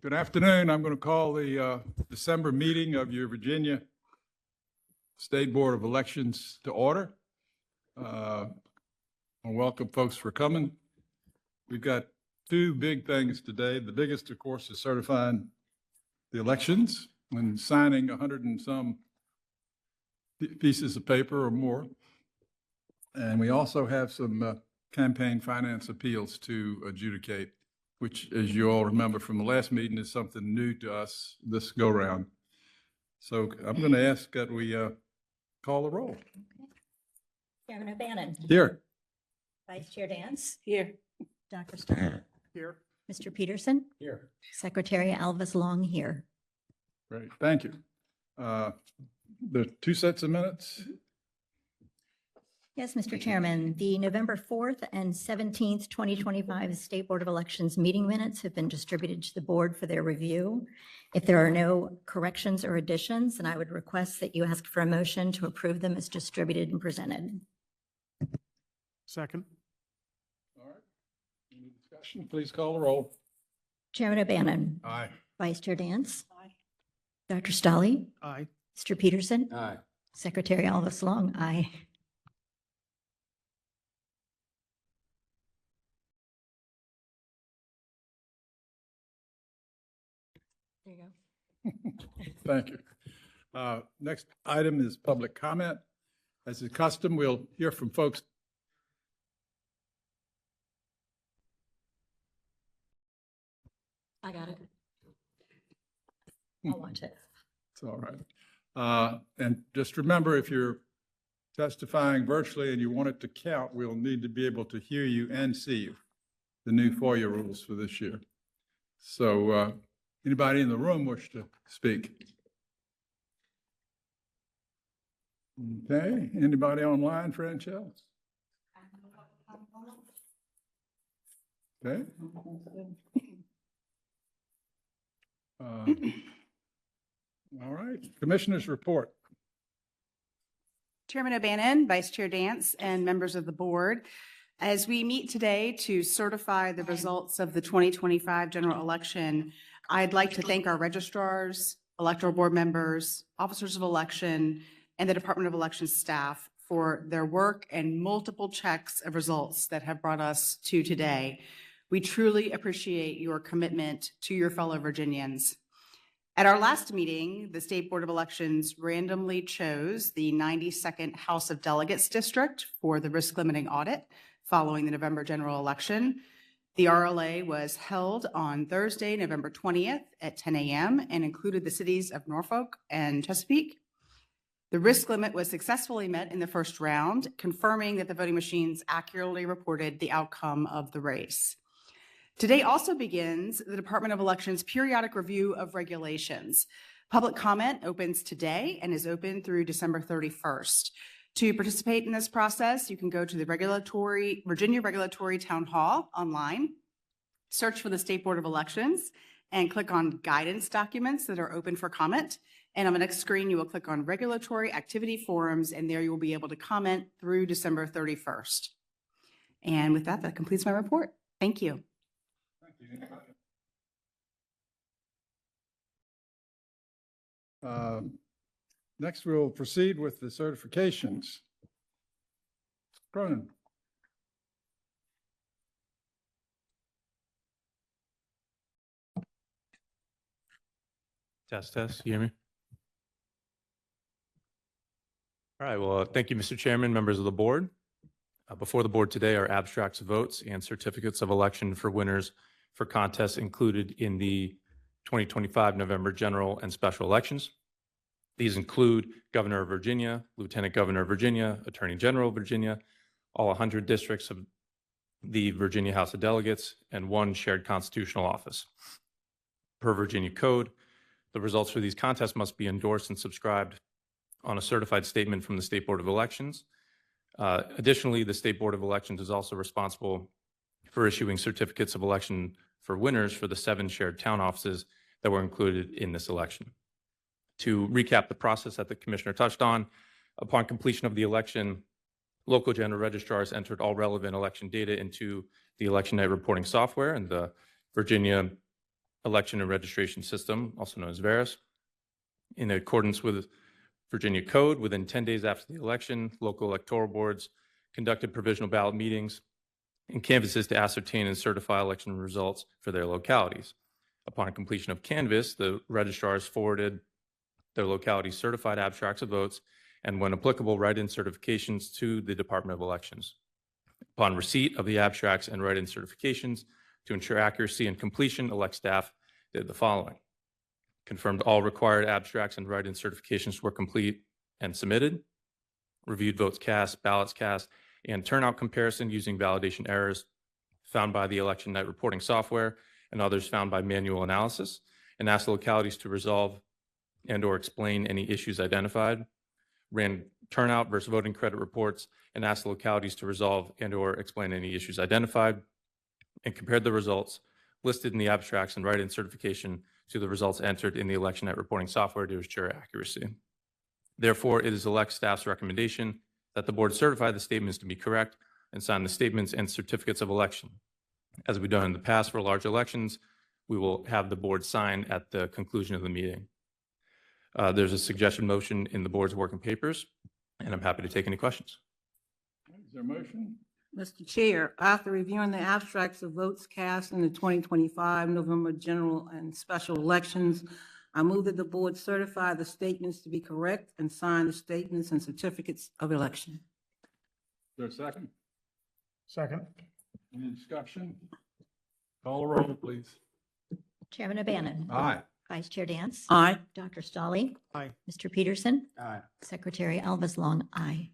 Good afternoon. I'm going to call the December meeting of your Virginia State Board of Elections to order. I welcome folks for coming. We've got two big things today. The biggest, of course, is certifying the elections and signing 100 and some pieces of paper or more. And we also have some campaign finance appeals to adjudicate, which, as you all remember from the last meeting, is something new to us this go-round. So I'm going to ask that we call the roll. Chairman O'Bannon. Here. Vice Chair Dance. Here. Dr. Starr. Here. Mr. Peterson. Here. Secretary Alvis Long here. Great, thank you. There are two sets of minutes. Yes, Mr. Chairman, the November 4th and 17th, 2025 State Board of Elections meeting minutes have been distributed to the board for their review. If there are no corrections or additions, then I would request that you ask for a motion to approve them as distributed and presented. Second. All right. Any discussion? Please call the roll. Chairman O'Bannon. Aye. Vice Chair Dance. Aye. Dr. Stolle. Aye. Mr. Peterson. Aye. Secretary Alvis Long, aye. There you go. Thank you. Next item is public comment. As is custom, we'll hear from folks. I got it. I'll watch it. It's all right. And just remember, if you're testifying virtually and you want it to count, we'll need to be able to hear you and see you. The new FOIA rules for this year. So anybody in the room wish to speak? Okay, anybody online, Franchelle? Okay. All right, Commissioners report. Chairman O'Bannon, Vice Chair Dance, and members of the board, as we meet today to certify the results of the 2025 general election, I'd like to thank our registrars, electoral board members, officers of election, and the Department of Elections staff for their work and multiple checks of results that have brought us to today. We truly appreciate your commitment to your fellow Virginians. At our last meeting, the State Board of Elections randomly chose the 92nd House of Delegates district for the risk limiting audit following the November general election. The RLA was held on Thursday, November 20th at 10 a.m. and included the cities of Norfolk and Chesapeake. The risk limit was successfully met in the first round, confirming that the voting machines accurately reported the outcome of the race. Today also begins the Department of Elections periodic review of regulations. Public comment opens today and is open through December 31st. To participate in this process, you can go to the Virginia Regulatory Town Hall online, search for the State Board of Elections, and click on guidance documents that are open for comment. And on the next screen, you will click on regulatory activity forums, and there you will be able to comment through December 31st. And with that, that completes my report. Thank you. Next, we'll proceed with the certifications. Cronin. Test, you hear me? All right, well, thank you, Mr. Chairman, members of the board. Before the board today are abstracts of votes and certificates of election for winners for contests included in the 2025 November general and special elections. These include Governor of Virginia, Lieutenant Governor of Virginia, Attorney General of Virginia, all 100 districts of the Virginia House of Delegates, and one shared constitutional office. Per Virginia Code, the results for these contests must be endorsed and subscribed on a certified statement from the State Board of Elections. Additionally, the State Board of Elections is also responsible for issuing certificates of election for winners for the 7 shared town offices that were included in this election. To recap the process that the commissioner touched on, upon completion of the election, local general registrars entered all relevant election data into the election night reporting software, and the Virginia Election and Registration System, also known as VERIS. In accordance with Virginia Code, within 10 days after the election, local electoral boards conducted provisional ballot meetings and canvasses to ascertain and certify election results for their localities. Upon completion of canvass, the registrars forwarded their locality's certified abstracts of votes and, when applicable, write-in certifications to the Department of Elections. Upon receipt of the abstracts and write-in certifications, to ensure accuracy and completion, elect staff did the following: confirmed all required abstracts and write-in certifications were complete and submitted, reviewed votes cast, ballots cast, and turnout comparison using validation errors found by the election night reporting software and others found by manual analysis, and asked localities to resolve and/or explain any issues identified, ran turnout versus voting credit reports, and asked localities to resolve and/or explain any issues identified, and compared the results listed in the abstracts and write-in certification to the results entered in the election night reporting software to ensure accuracy. Therefore, it is elect staff's recommendation that the board certify the statements to be correct and sign the statements and certificates of election. As we've done in the past for large elections, we will have the board sign at the conclusion of the meeting. There's a suggestion motion in the board's working papers, and I'm happy to take any questions. Is there a motion? Mr. Chair, after reviewing the abstracts of votes cast in the 2025 November general and special elections, I move that the board certify the statements to be correct and sign the statements and certificates of election. Is there a second? Second. Any discussion? Call the roll, please. Chairman O'Bannon. Aye. Vice Chair Dance. Aye. Dr. Stolly. Aye. Mr. Peterson. Aye. Secretary Alves Long, aye.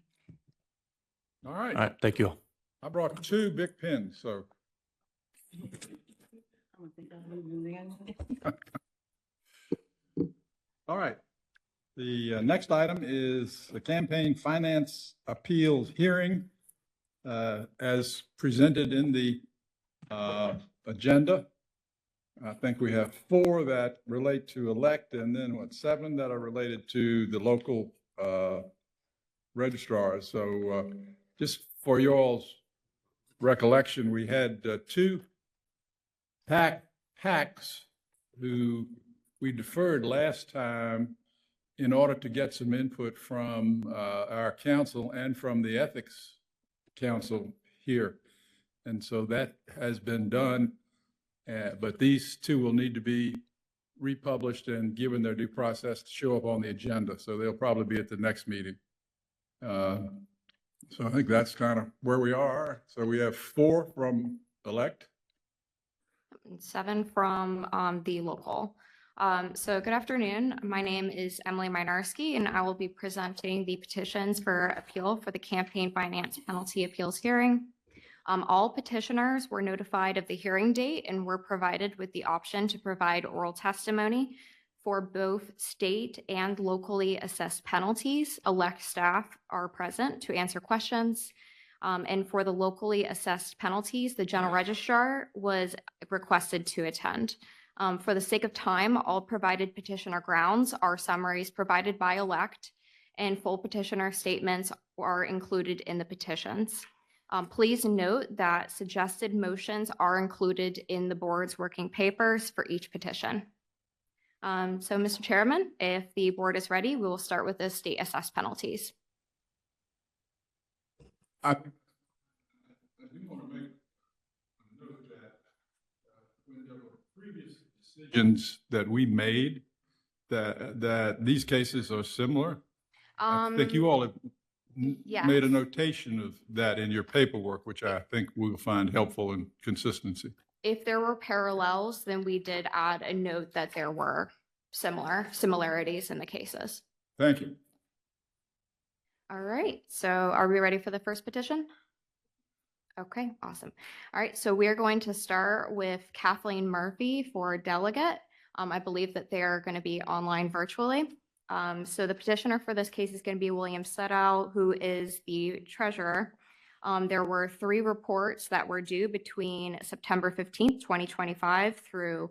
All right. All right, thank you all. I brought two big pens, so all right. The next item is the campaign finance appeals hearing as presented in the agenda. I think we have 4 that relate to elect, and then 7 that are related to the local registrars. So just for y'all's recollection, we had 2 PACs who we deferred last time in order to get some input from our council and from the ethics council here. And so that has been done, but these 2 will need to be republished and given their due process to show up on the agenda. So they'll probably be at the next meeting. So I think that's kind of where we are. So we have 4 from elect. 7 from the local. So good afternoon. My name is Emily Mynarski, and I will be presenting the petitions for appeal for the campaign finance penalty appeals hearing. All petitioners were notified of the hearing date and were provided with the option to provide oral testimony for both state and locally assessed penalties. Elect staff are present to answer questions. And for the locally assessed penalties, the general registrar was requested to attend. For the sake of time, all provided petitioner grounds are summaries provided by elect, and full petitioner statements are included in the petitions. Please note that suggested motions are included in the board's working papers for each petition. So, Mr. Chairman, if the board is ready, we will start with the state assessed penalties. I do want to make a note that when there were previous decisions that we made, that these cases are similar. I think you all have Yes. made a notation of that in your paperwork, which I think we'll find helpful in consistency. If there were parallels, then we did add a note that there were similarities in the cases. Thank you. All right, so are we ready for the first petition? Okay, awesome. All right, so we are going to start with Kathleen Murphy for delegate. I believe that they're going to be online virtually. So the petitioner for this case is going to be William Suttow, who is the treasurer. There were 3 reports that were due between September 15th, 2025 through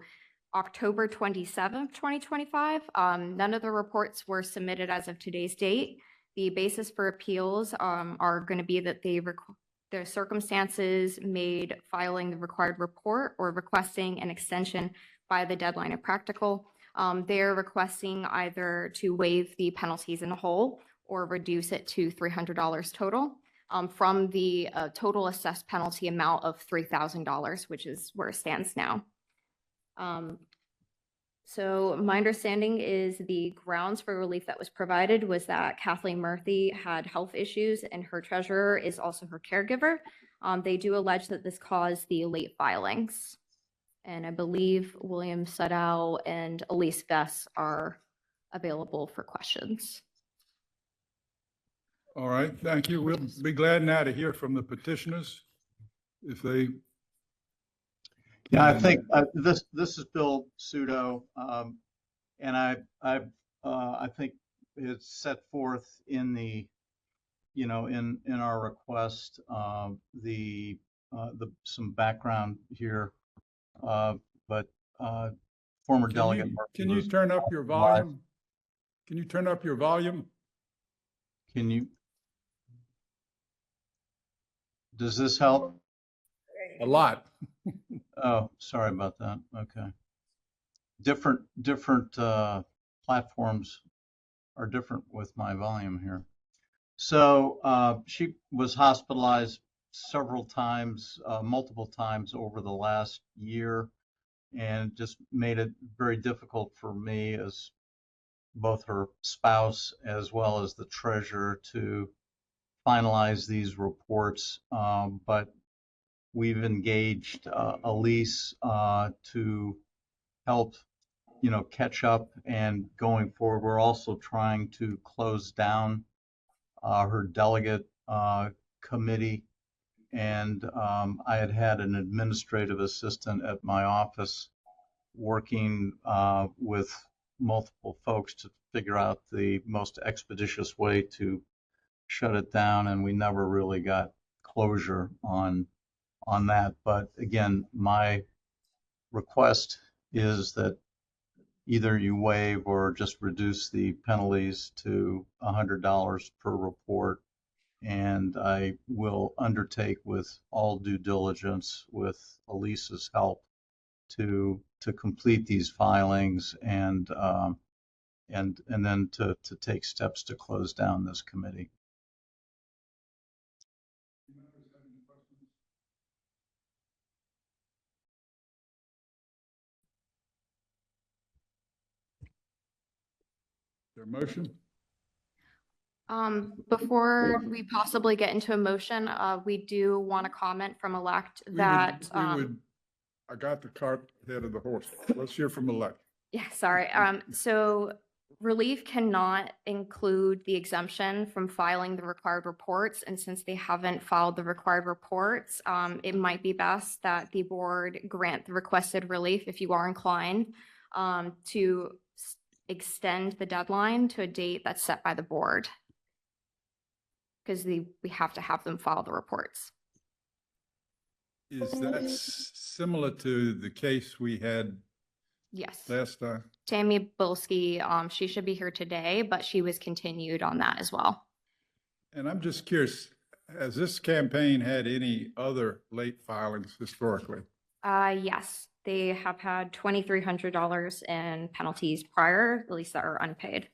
October 27th, 2025. None of the reports were submitted as of today's date. The basis for appeals are going to be that the circumstances made filing the required report or requesting an extension by the deadline if practical. They're requesting either to waive the penalties in whole or reduce it to $300 total from the total assessed penalty amount of $3,000, which is where it stands now. So my understanding is the grounds for relief that was provided was that Kathleen Murphy had health issues and her treasurer is also her caregiver. They do allege that this caused the late filings. And I believe William Suddow and Elise Vess are available for questions. All right, thank you. We'll be glad now to hear from the petitioners if they. Yeah, I think this is Bill Sudo, and I think it's set forth in the, in our request, some background here, but former delegate. Can you turn up your volume? Can you turn up your volume? Can you? Does this help? A lot. Oh, sorry about that. Okay. Different platforms are different with my volume here. So she was hospitalized several times, multiple times over the last year, and just made it very difficult for me as both her spouse as well as the treasurer to finalize these reports. But we've engaged Elise to help, catch up, and going forward, we're also trying to close down her delegate committee. And I had an administrative assistant at my office working with multiple folks to figure out the most expeditious way to shut it down, and we never really got closure on that. But again, my request is that either you waive or just reduce the penalties to $100 per report, and I will undertake with all due diligence, with Elise's help, to complete these filings and then to take steps to close down this committee. Their motion? Before we possibly get into a motion, we do want to comment from elect that, I got the cart ahead of the horse. Let's hear from elect. yeah, sorry. So relief cannot include the exemption from filing the required reports. And since they haven't filed the required reports, it might be best that the board grant the requested relief if you are inclined to extend the deadline to a date that's set by the board. Because we have to have them file the reports. Is that similar to the case we had Yes. last time? Tammy Bilski, she should be here today, but she was continued on that as well. And I'm just curious, has this campaign had any other late filings historically? Yes, they have had $2,300 in penalties prior, at least that are unpaid.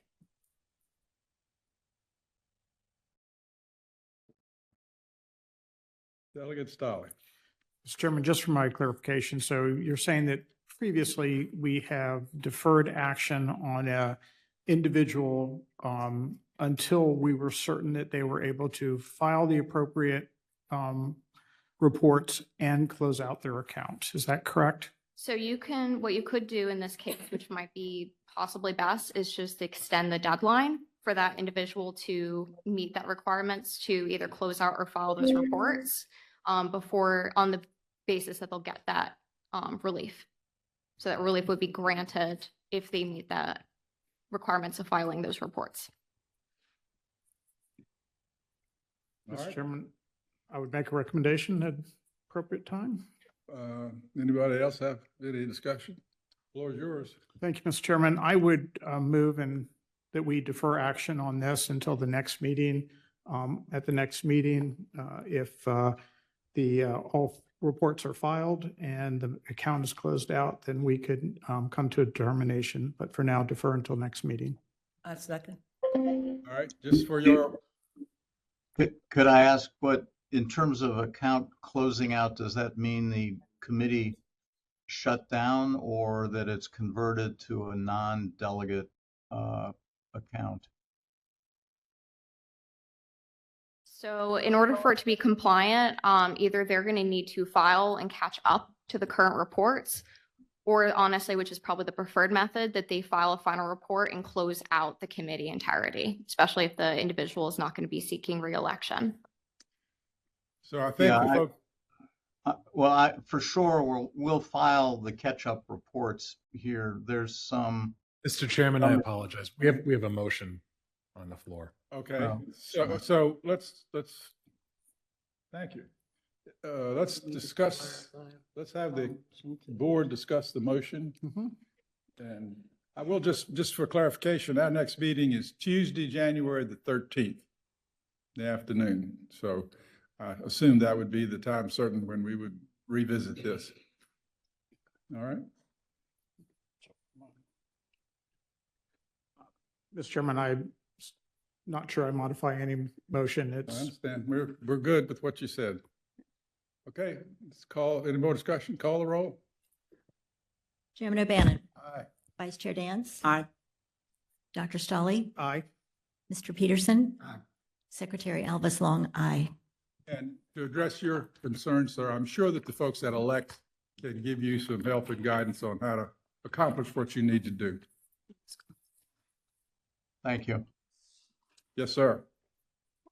Delegate Stolley. Mr. Chairman, just for my clarification, so you're saying that previously we have deferred action on a individual until we were certain that they were able to file the appropriate reports and close out their accounts. Is that correct? So what you could do in this case, which might be possibly best, is just extend the deadline for that individual to meet that requirements to either close out or file those reports before, on the basis that they'll get that relief. So that relief would be granted if they meet the requirements of filing those reports. All Mr. right. Chairman, I would make a recommendation at appropriate time. Anybody else have any discussion? Floor is yours. Thank you, Mr. Chairman. I would move that we defer action on this until the next meeting. At the next meeting, if reports are filed and the account is closed out, then we could come to a determination. But for now, defer until next meeting. I second. All right, just for your, Could I ask what, in terms of account closing out, does that mean the committee shut down or that it's converted to a non-delegate account? So in order for it to be compliant, either they're going to need to file and catch up to the current reports, or honestly, which is probably the preferred method, that they file a final report and close out the committee entirety, especially if the individual is not going to be seeking reelection. so I think Yeah, the folk, Well, for sure, we'll file the catch-up reports here. There's some, Mr. Chairman, I apologize. We have a motion on the floor. okay, Oh, so let's, thank you. Let's discuss, let's have the board discuss the motion. And I will just for clarification, our next meeting is Tuesday, January the 13th, the afternoon. So I assume that would be the time certain when we would revisit this. All right. Mr. Chairman, I'm not sure I modify any motion. I It's, understand. We're good with what you said. Okay, let's call, any more discussion? Call the roll. Chairman O'Bannon, Aye. Vice Chair Dance, Aye. Dr. Stolly, aye. Mr. Peterson, Aye. Secretary Alvis Long, aye. And to address your concerns, sir, I'm sure that the folks that elect can give you some help and guidance on how to accomplish what you need to do. thank you. Yes, sir.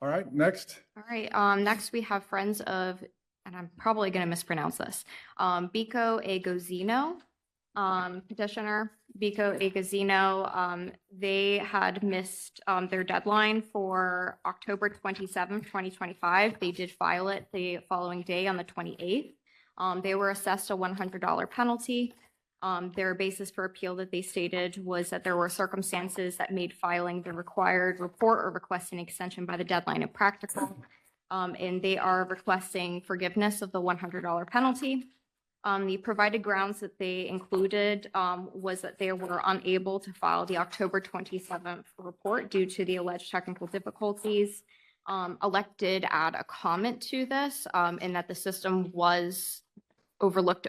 All right, next. All right, next we have Friends of, and I'm probably going to mispronounce this, Bico Agozino, petitioner, Bico Agozino. They had missed their deadline for October 27th, 2025. They did file it the following day on the 28th. They were assessed a $100 penalty. Their basis for appeal that they stated was that there were circumstances that made filing the required report or requesting extension by the deadline impractical. And they are requesting forgiveness of the $100 penalty. The provided grounds that they included was that they were unable to file the October 27th report due to the alleged technical difficulties. Elect did add a comment to this, and that the system was overlooked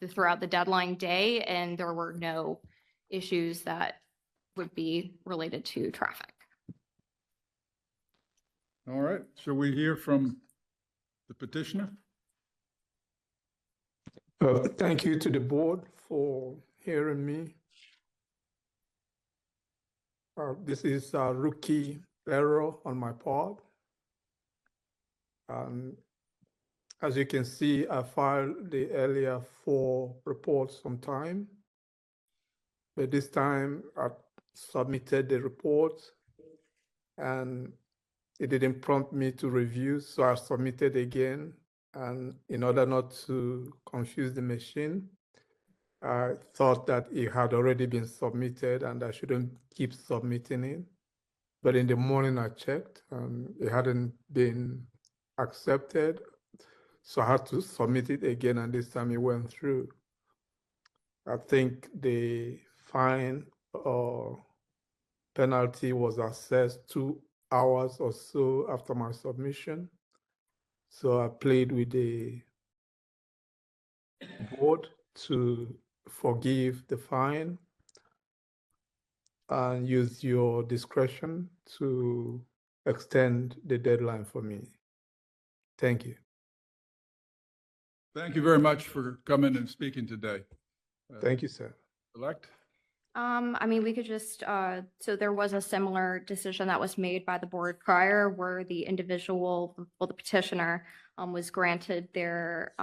throughout the deadline day, and there were no issues that would be related to traffic. All right, shall we hear from the petitioner? Thank you to the board for hearing me. This is a rookie error on my part. As you can see, I filed the earlier 4 reports on time, but this time I submitted the report and it didn't prompt me to review, so I submitted again. And in order not to confuse the machine, I thought that it had already been submitted and I shouldn't keep submitting it. But in the morning I checked and it hadn't been accepted. So I had to submit it again, and this time it went through. I think the fine or penalty was assessed 2 hours or so after my submission. So I played with the board to forgive the fine and use your discretion to extend the deadline for me. Thank you. Thank you very much for coming and speaking today. Thank you, sir. Elect? I mean, we could just, so there was a similar decision that was made by the board prior where the individual, well, the petitioner was granted their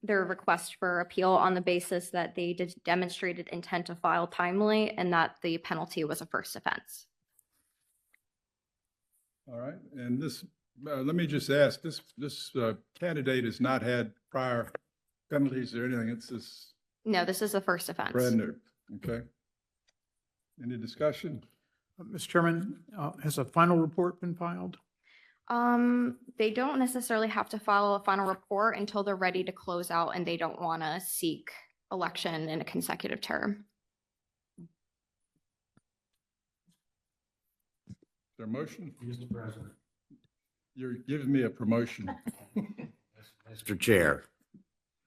request for appeal on the basis that they demonstrated intent to file timely and that the penalty was a first offense. All right, and this, let me just ask, this candidate has not had prior penalties or anything, it's this No, this is a first offense. brand new, okay? Any discussion? Mr. Chairman, has a final report been filed? They don't necessarily have to file a final report until they're ready to close out and they don't want to seek election in a consecutive term. Is there a motion? Mr. President. You're giving me a promotion. Mr. Chair,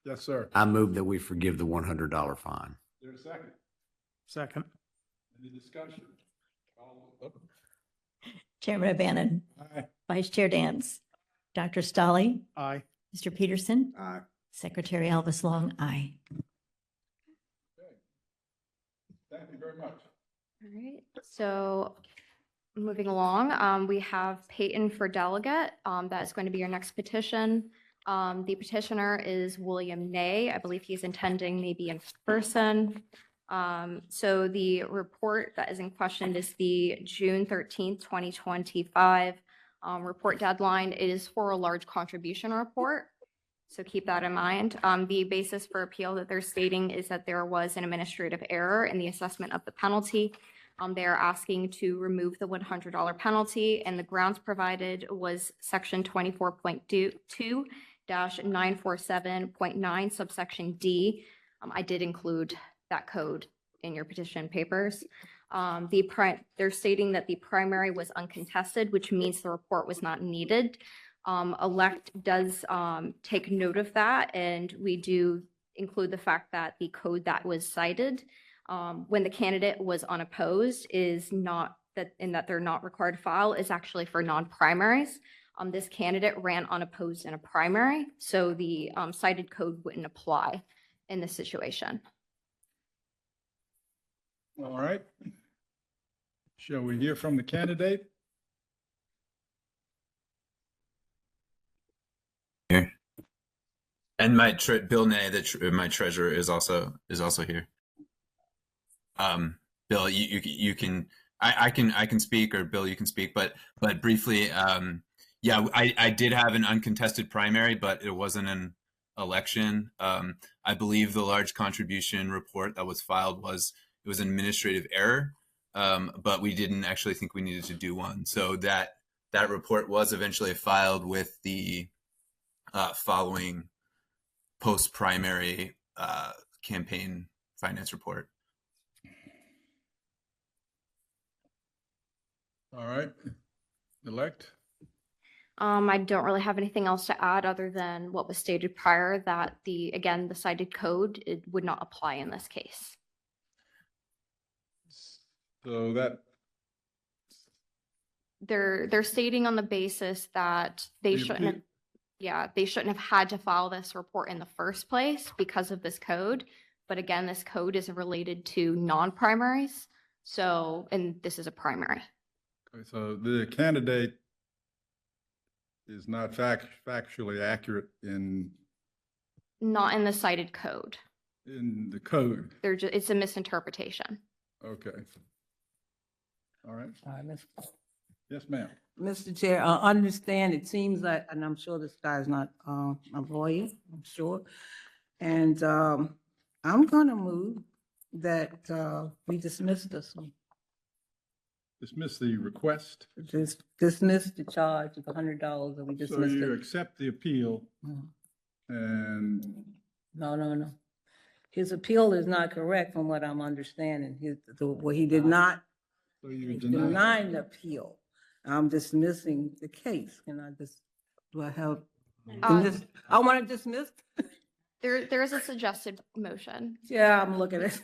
Yes, sir. I move that we forgive the $100 fine. Is there a second? Second. Any discussion? Chairman O'Bannon, Aye. Vice Chair Dance, Dr. Stolly, Aye. Mr. Peterson, Aye. Secretary Elvis Long, aye. Thank you very much. All right, so moving along, we have Peyton for delegate. That is going to be your next petition. The petitioner is William Ney. I believe he's intending maybe in person. So the report that is in question is the June 13th, 2025 report deadline. It is for a large contribution report. So keep that in mind. The basis for appeal that they're stating is that there was an administrative error in the assessment of the penalty. They are asking to remove the $100 penalty, and the grounds provided was section 24.2-947.9 subsection D. I did include that code in your petition papers. They're stating that the primary was uncontested, which means the report was not needed. Elect does take note of that, and we do include the fact that the code that was cited when the candidate was unopposed is not that, in that they're not required to file, is actually for non-primaries. This candidate ran unopposed in a primary, so the cited code wouldn't apply in this situation. All right. Shall we hear from the candidate? And my Bill Ney, my treasurer, is also here. Bill, you can I can speak, or Bill, you can speak, but briefly, yeah, I did have an uncontested primary, but it wasn't an election. I believe the large contribution report that was filed was an administrative error, but we didn't actually think we needed to do one. So that report was eventually filed with the following post-primary campaign finance report. All right. Elect? I don't really have anything else to add other than what was stated prior, that the cited code, it would not apply in this case. So that, They're stating on the basis that they The shouldn't have, appeal- yeah, they shouldn't have had to file this report in the first place because of this code. But again, this code is related to non-primaries. So, and this is a primary. okay, so the candidate is not factually accurate in Not in the cited code. the code. It's a misinterpretation. Okay. All right. Miss- Yes, ma'am. Mr. Chair, I understand, it seems like, and I'm sure this guy's not a lawyer, I'm sure. And I'm gonna move that we dismiss this one. Dismiss the request. Just dismiss the charge of $100 and we So dismiss you it. accept the appeal Mhm. and No. His appeal is not correct from what I'm understanding. He did not so you He's deny. denying the appeal. I'm dismissing the case. Can I just, do I have? I want to dismiss? There is a suggested motion. Yeah, I'm looking at.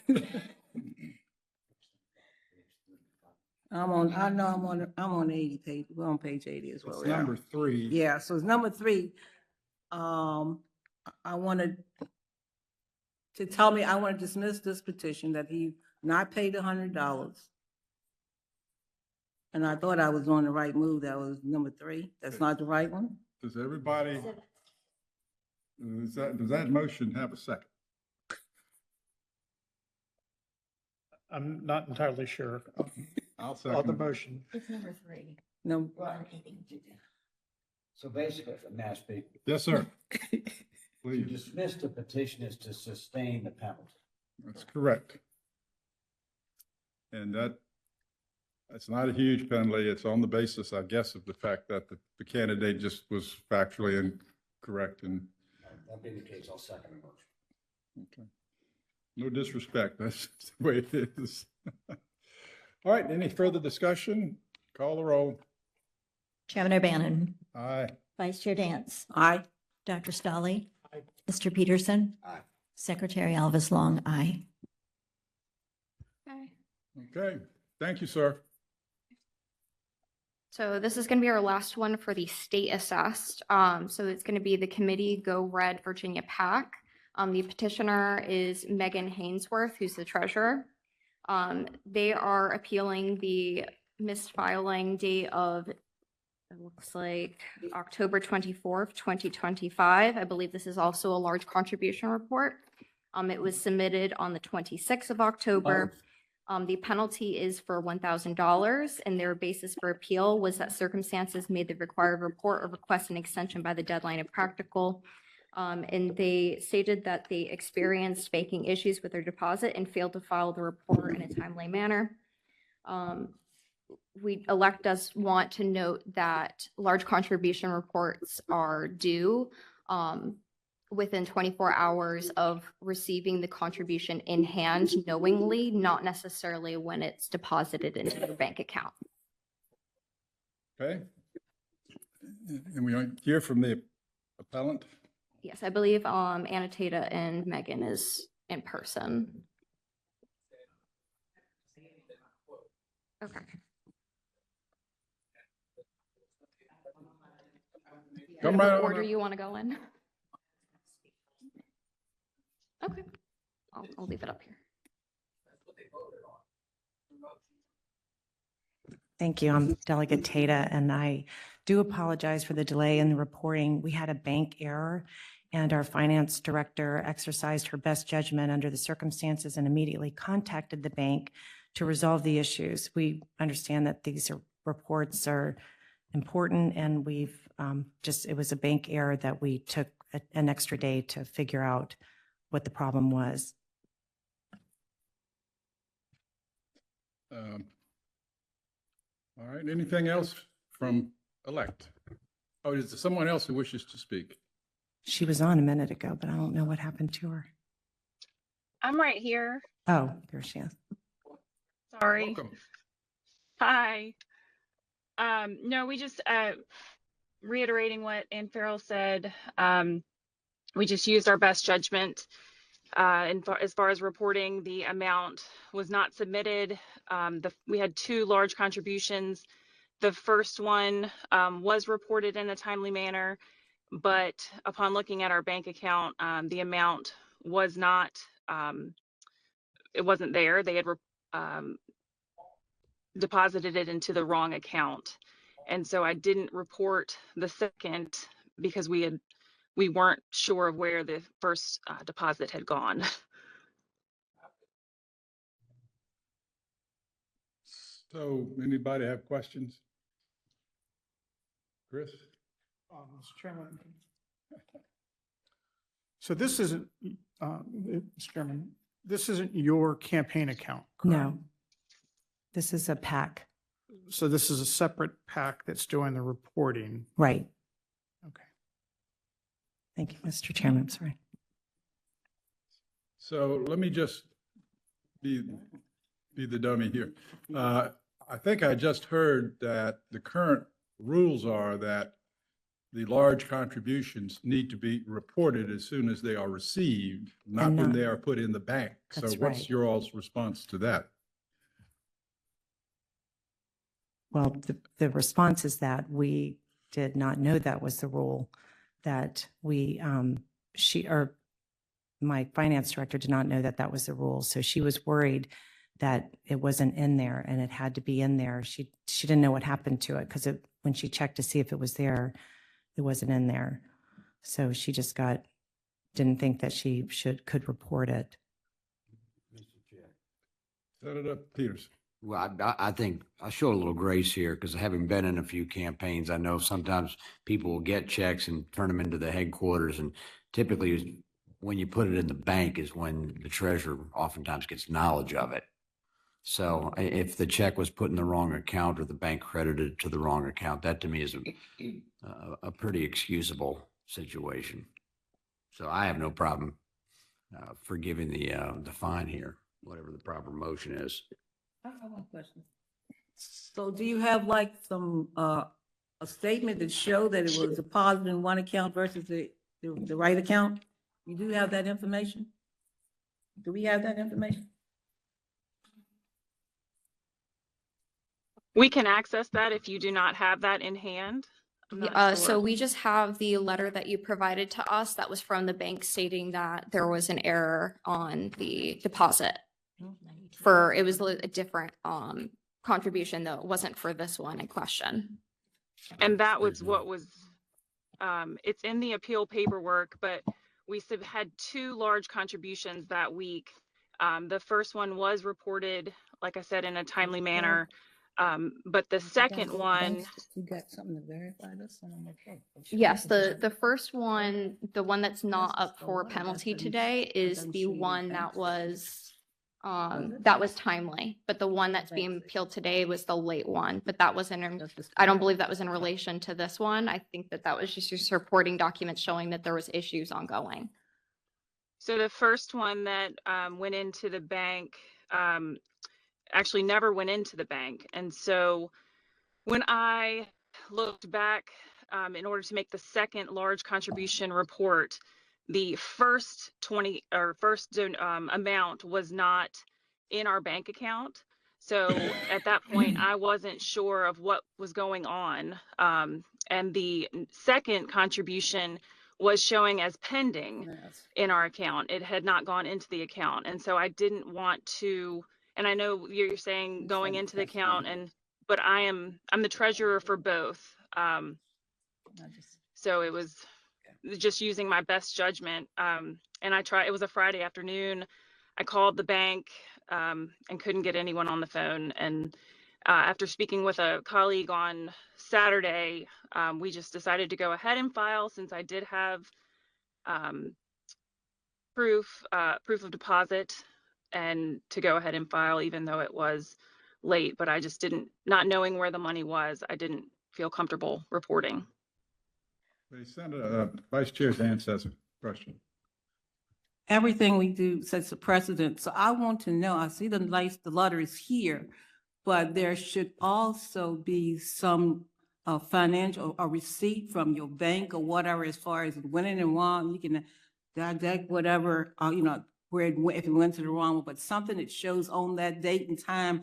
I'm on 80 page, we're on page 80 as well. It's yeah. number 3. Yeah, so it's number 3. I wanted to tell me, I want to dismiss this petition that he not paid $100. And I thought I was on the right move. That was number 3. That's not the right one? Does everybody, does that motion have a second? I'm not entirely sure I'll of the second. motion. It's number 3. No. So basically, if I may speak, Yes, sir. to Please. dismiss the petition is to sustain the penalty. That's correct. And that, It's not a huge penalty. It's on the basis, I guess, of the fact that the candidate just was factually incorrect and, That being the case, I'll second the motion. okay. No disrespect. That's the way it is. All right, any further discussion? Call the roll. Chairman O'Bannon, Aye. Vice Chair Dance, Aye. Dr. Stolly, Mr. Peterson, Aye. Secretary Alves Long, aye. Okay. Okay, thank you, sir. So this is going to be our last one for the state assessed. So it's going to be the committee Go Red Virginia PAC. The petitioner is Megan Hainsworth, who's the treasurer. They are appealing the missed filing date of, it looks like October 24th, 2025. I believe this is also a large contribution report. It was submitted on the 26th of October. The penalty is for $1,000, and their basis for appeal was that circumstances made the required report or request an extension by the deadline impractical. And they stated that they experienced banking issues with their deposit and failed to file the report in a timely manner. We elect does want to note that large contribution reports are due within 24 hours of receiving the contribution in hand knowingly, not necessarily when it's deposited into your bank account. Okay. And we hear from the appellant. Yes, I believe Annotator and Megan is in person. Okay. Come right What on order up. you want to go in? Okay, I'll leave it up here. Thank you. I'm Delegate Tata, and I do apologize for the delay in the reporting. We had a bank error, and our finance director exercised her best judgment under the circumstances and immediately contacted the bank to resolve the issues. We understand that these reports are important, and we've it was a bank error that we took an extra day to figure out what the problem was. All right, anything else from elect? Oh, is there someone else who wishes to speak? She was on a minute ago, but I don't know what happened to her. I'm right here. Oh, there she is. Sorry. Welcome. Hi. No, we just reiterating what Ann Farrell said. We just used our best judgment. As far as reporting, the amount was not submitted. We had two large contributions. The first one was reported in a timely manner, but upon looking at our bank account, the amount was not, it wasn't there. They had deposited it into the wrong account. And so I didn't report the second because we weren't sure of where the first deposit had gone. So anybody have questions? Chris? Mr. Chairman. So this isn't, Mr. Chairman, this isn't your campaign account, correct? No. This is a PAC. So this is a separate PAC that's doing the reporting. Right. Okay. Thank you, Mr. Chairman. I'm sorry. So let me just be the dummy here. I think I just heard that the current rules are that the large contributions need to be reported as soon as they are received, not And when not- they are put in the bank. So That's what's right. your all's response to that? Well, the response is that we did not know that was the rule, that my finance director did not know that that was the rule. So she was worried that it wasn't in there and it had to be in there. She didn't know what happened to it because when she checked to see if it was there, it wasn't in there. So she just didn't think that she could report it. Senator Peters. Well, I think I show a little grace here because having been in a few campaigns, I know sometimes people will get checks and turn them into the headquarters. And typically when you put it in the bank is when the treasurer oftentimes gets knowledge of it. So if the check was put in the wrong account or the bank credited to the wrong account, that to me is a pretty excusable situation. So I have no problem forgiving the fine here, whatever the proper motion is. I have one question. So do you have like some, a statement that showed that it was deposited in one account versus the right account? You do have that information? Do we have that information? We can access that if you do not have that in hand. I'm not So sure. we just have the letter that you provided to us that was from the bank stating that there was an error on the deposit it was a different contribution though. It wasn't for this one in question. And that was what was, it's in the appeal paperwork, but we had two large contributions that week. The first one was reported, like I said, in a timely manner. But the second one, You got something to verify this? Yes, the first one, the one that's not up for penalty today is the one that was timely, but the one that's being appealed today was the late one, but that wasn't, I don't believe that was in relation to this one. I think that was just supporting documents showing that there was issues ongoing. so the first one that went into the bank actually never went into the bank. And so when I looked back in order to make the second large contribution report, the first amount was not in our bank account. So at that point, I wasn't sure of what was going on. And the second contribution was showing as pending in our account. It had not gone into the account. And so I didn't want to, and I know you're saying going into the account, but I'm the treasurer for both. So it was just using my best judgment. And it was a Friday afternoon. I called the bank and couldn't get anyone on the phone. And after speaking with a colleague on Saturday, we just decided to go ahead and file, since I did have proof of deposit, and to go ahead and file even though it was late. But I just not knowing where the money was, I didn't feel comfortable reporting. Senator, Vice Chair Dance has a question. Everything we do sets a precedent. So I want to know, I see the letter is here, but there should also be some financial, a receipt from your bank or whatever, as far as winning and wrong. You can deduct whatever, where if it went to the wrong one, but something that shows on that date and time,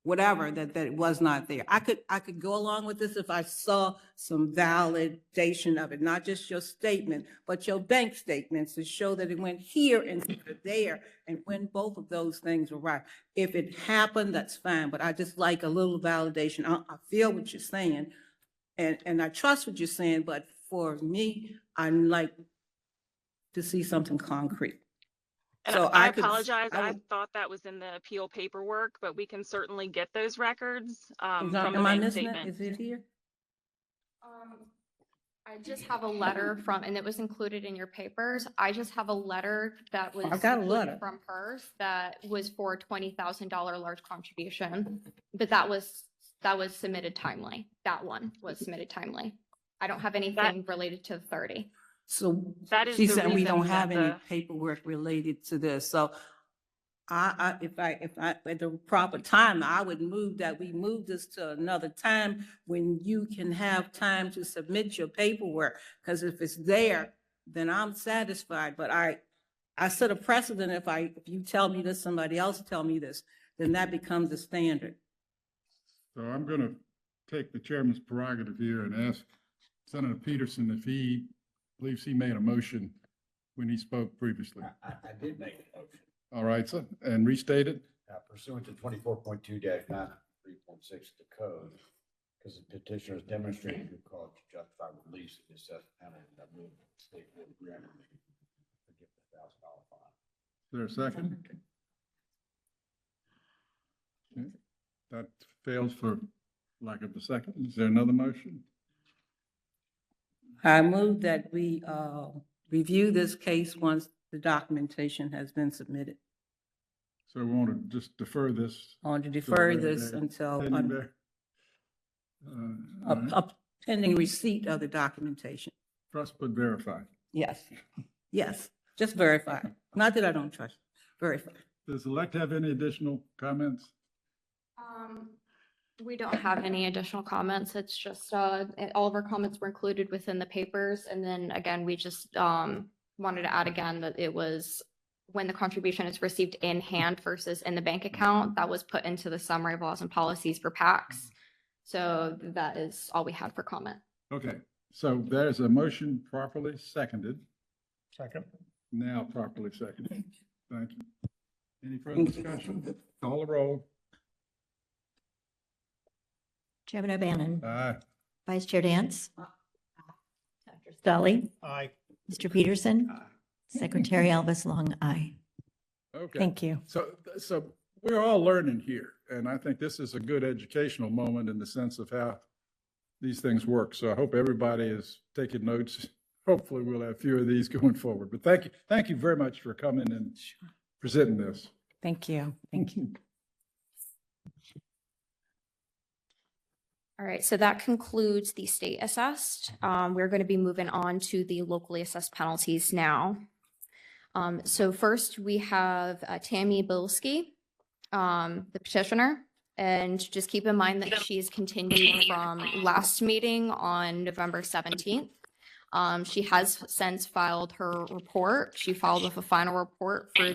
whatever, that it was not there. I could go along with this if I saw some validation of it, not just your statement, but your bank statements to show that it went here instead of there, and when both of those things were right. If it happened, that's fine, but I just like a little validation. I feel what you're saying, and I trust what you're saying, but for me, I like to see something concrete. And So I could- apologize. I I would- thought that was in the appeal paperwork, but we can certainly get those records from the Am I bank missing it? statement. Is it here? I just have a letter and it was included in your papers. I just have a letter that was I got a included letter. from hers that was for $20,000 large contribution, but that was submitted timely. That one was submitted timely. I don't have anything related to the 30. So That is she the said we don't reason have that any the- paperwork related to this. So if I, at the proper time, I would move that we move this to another time when you can have time to submit your paperwork. Because if it's there, then I'm satisfied. But I set a precedent. If you tell me this, somebody else tell me this, then that becomes a standard. So I'm going to take the chairman's prerogative here and ask Senator Peterson if he believes he made a motion when he spoke previously. I did make a motion. All right, sir, and restate it. Pursuant to 24.2-9.3.6 of the code, because the petitioner has demonstrated good cause to justify release of the assessed penalty, that move the state board granted me forgive the $1,000 fine. Is there a second? Okay. That fails for lack of a second. Is there another motion? I move that we review this case once the documentation has been submitted. Is So we want to just defer this. I want to till a defer later this date. until Pending there. All right. pending receipt of the documentation. Trust but verify. Yes, yes, just verify. Not that I don't trust, verify. Does the elect have any additional comments? We don't have any additional comments. It's just, all of our comments were included within the papers. And then again, we just, wanted to add again that it was when the contribution is received in hand versus in the bank account, that was put into the summary of laws and policies for PACs. So that is all we had for comment. Okay, so there's a motion properly seconded, Second. now properly seconded. Thank you. Any further discussion? Call the roll. Chairman O'Bannon. Aye. Vice Chair Dance. Dr. Scully. Aye. Mr. Peterson. Secretary Elvis Long, aye. Okay. Thank you. So we're all learning here, and I think this is a good educational moment in the sense of how these things work. So I hope everybody is taking notes. Hopefully we'll have fewer of these going forward. But thank you very much for coming and presenting this. Thank you. Thank you. All right, so that concludes the state assessed. We're going to be moving on to the locally assessed penalties now. So first we have Tammy Bilski, the petitioner. And just keep in mind that she is continuing from last meeting on November 17th. She has since filed her report. She filed with a final report for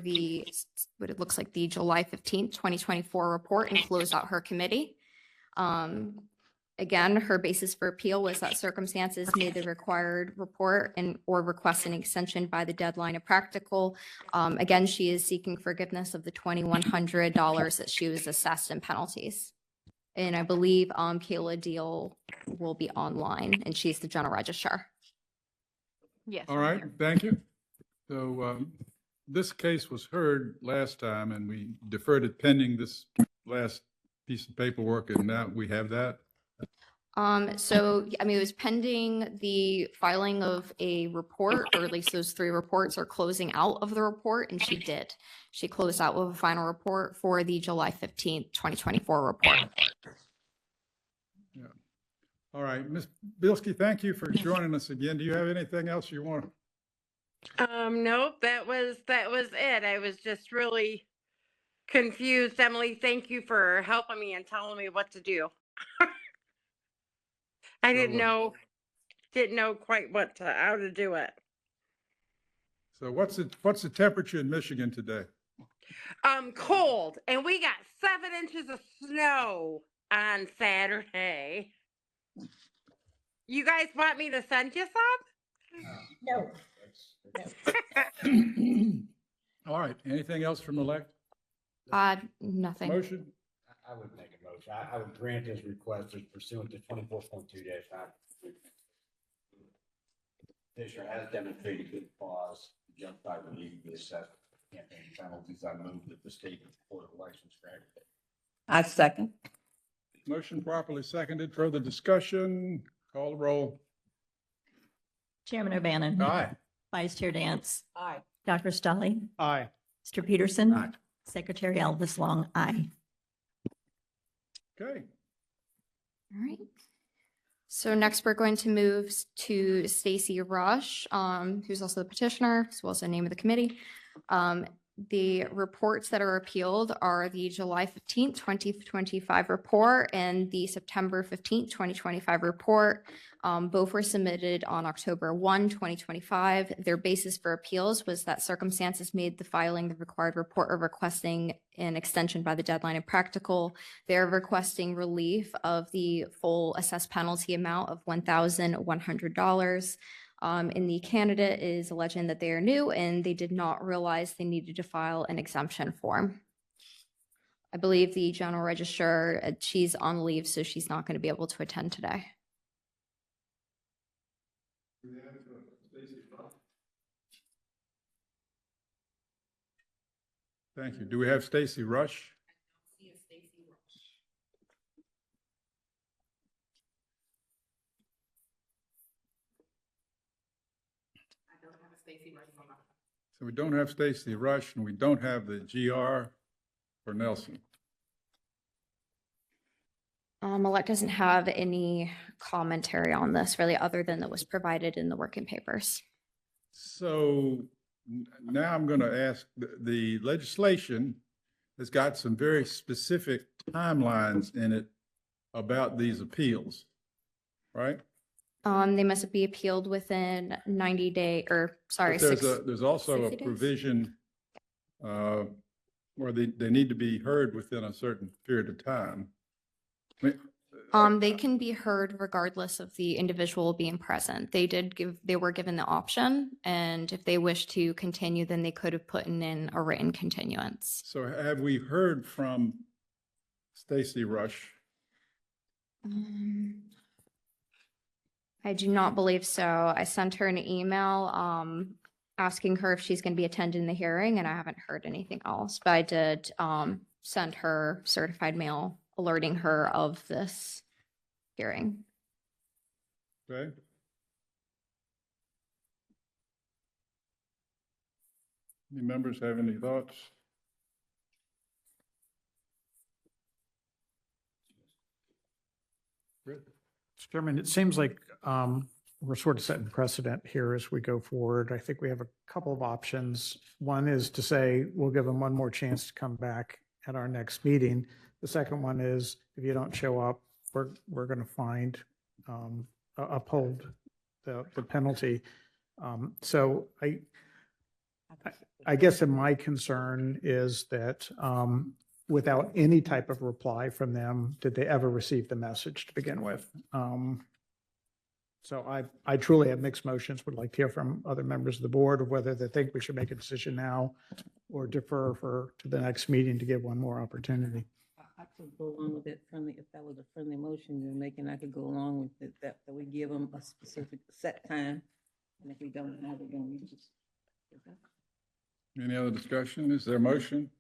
what it looks like the July 15th, 2024 report and closed out her committee. Again, her basis for appeal was that circumstances made the required report or request an extension by the deadline of practical. Again, she is seeking forgiveness of the $2,100 that she was assessed in penalties. And I believe Kayla Deal will be online and she's the general registrar. Yes. All right, thank you. So this case was heard last time and we deferred it pending this last piece of paperwork, and now we have that. So, I mean, it was pending the filing of a report, or at least those 3 reports are closing out of the report, and she did. She closed out with a final report for the July 15th, 2024 report. Yeah. All right, Ms. Bilski, thank you for joining us again. Do you have anything else you want? Nope, that was it. I was just really confused. Emily, thank you for helping me and telling me what to do. I didn't know quite how to do it. So what's the temperature in Michigan today? Cold, and we got 7 inches of snow on Saturday. You guys want me to send you some? No. All right, anything else from the elect? Nothing. Motion? I would make a motion. I would grant his request as pursuant to 24.2-5. Fisher has demonstrated good cause to justify relieving the assessed campaign penalties. I move that the state Board of Elections grant. I second. Motion properly seconded. Further discussion? Call the roll. Chairman O'Bannon. Aye. Vice Chair Dance. Aye. Dr. Scully. Aye. Mr. Peterson. Aye. Secretary Elvis Long, aye. Okay. All right. So next we're going to move to Stacy Rush, who's also the petitioner, as well as the name of the committee. The reports that are appealed are the July 15th, 2025 report and the September 15th, 2025 report. Both were submitted on October 1, 2025. Their basis for appeals was that circumstances made the filing the required report or requesting an extension by the deadline of practical. They're requesting relief of the full assessed penalty amount of $1,100. And the candidate is alleging that they are new and they did not realize they needed to file an exemption form. I believe the general registrar, she's on leave, so she's not going to be able to attend today. Thank you. Do we have Stacy Rush? So we don't have Stacy Rush and we don't have the GR. Nelson? Elect doesn't have any commentary on this really, other than that was provided in the working papers. So now I'm going to ask, the legislation has got some very specific timelines in it about these appeals, right? They must be appealed within 90 day, or sorry, But six. there's also a 60 days? provision where they need to be heard within a certain period of time. I mean, They can be heard regardless of the individual being present. They were given the option, and if they wish to continue, then they could have put in a written continuance. So have we heard from Stacy Rush? I do not believe so. I sent her an email, asking her if she's going to be attending the hearing, and I haven't heard anything else, but I did, send her certified mail alerting her of this hearing. Okay. Any members have any thoughts? Rick? Mr. Chairman, it seems like we're sort of setting precedent here as we go forward. I think we have a couple of options. One is to say, we'll give them one more chance to come back at our next meeting. The second one is, if you don't show up, we're going to uphold the penalty. So I guess my concern is that without any type of reply from them, did they ever receive the message to begin with? So I truly have mixed motions, would like to hear from other members of the board of whether they think we should make a decision now or defer to the next meeting to give one more opportunity. I could go along with it friendly, if that was a friendly motion you're making, I could go along with it, that we give them a specific set time. And if we don't have it, then we just. Any other discussion? Is there a motion?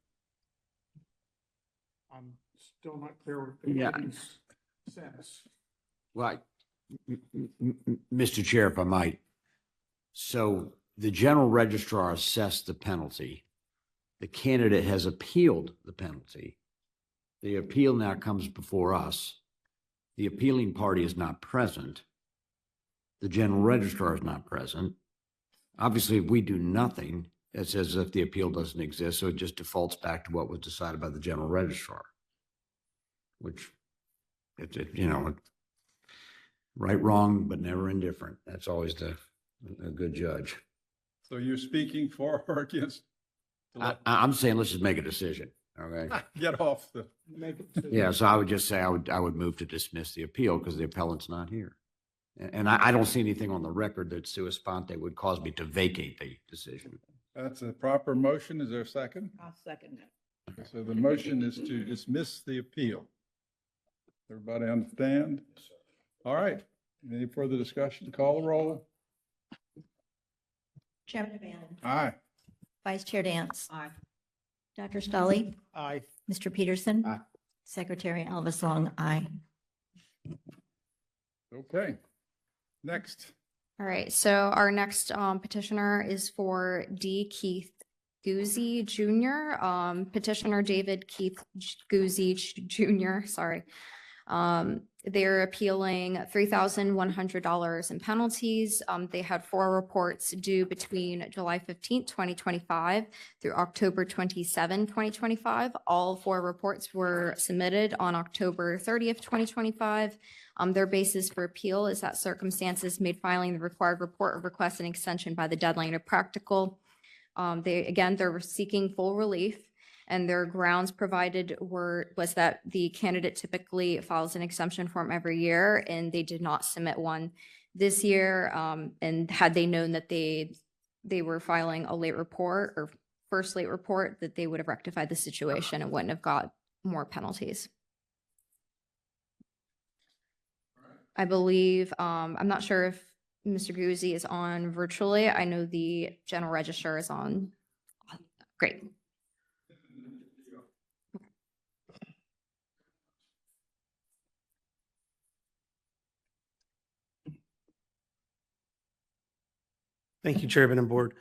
I'm still not clear what the Yeah. meeting's sense. Well, Mr. Chair, if I might. So the general registrar assessed the penalty. The candidate has appealed the penalty. The appeal now comes before us. The appealing party is not present. The general registrar is not present. Obviously, if we do nothing, it's as if the appeal doesn't exist, so it just defaults back to what was decided by the general registrar, which, right, wrong, but never indifferent. That's always a good judge. So you're speaking for or against? I'm saying let's just make a decision, okay? Get off the. Yeah, so I would just say I would move to dismiss the appeal because the appellant's not here. And I don't see anything on the record that sua sponte would cause me to vacate the decision. That's a proper motion. Is there a second? I'll second that. So the motion is to dismiss the appeal. Everybody understand? All right. Any further discussion? Call the roll. Chairman Bannon. Aye. Vice Chair Dance. Aye. Dr. Stolly. Aye. Mr. Peterson. Aye. Secretary Elvis Long, aye. Okay. Next. All right, so our next petitioner is for D. Keith Guzzi Jr., petitioner David Keith Guzzi Jr., sorry. They're appealing $3,100 in penalties. They had 4 reports due between July 15th, 2025 through October 27, 2025. All 4 reports were submitted on October 30th, 2025. Their basis for appeal is that circumstances made filing the required report or request an extension by the deadline are practical. They're seeking full relief. And their grounds provided was that the candidate typically files an exemption form every year, and they did not submit one this year. And had they known that they were filing a late report or first late report, that they would have rectified the situation and wouldn't have got more penalties. I believe, I'm not sure if Mr. Guzzi is on virtually. I know the general registrar is on. Great. Thank you, Chairman and Board.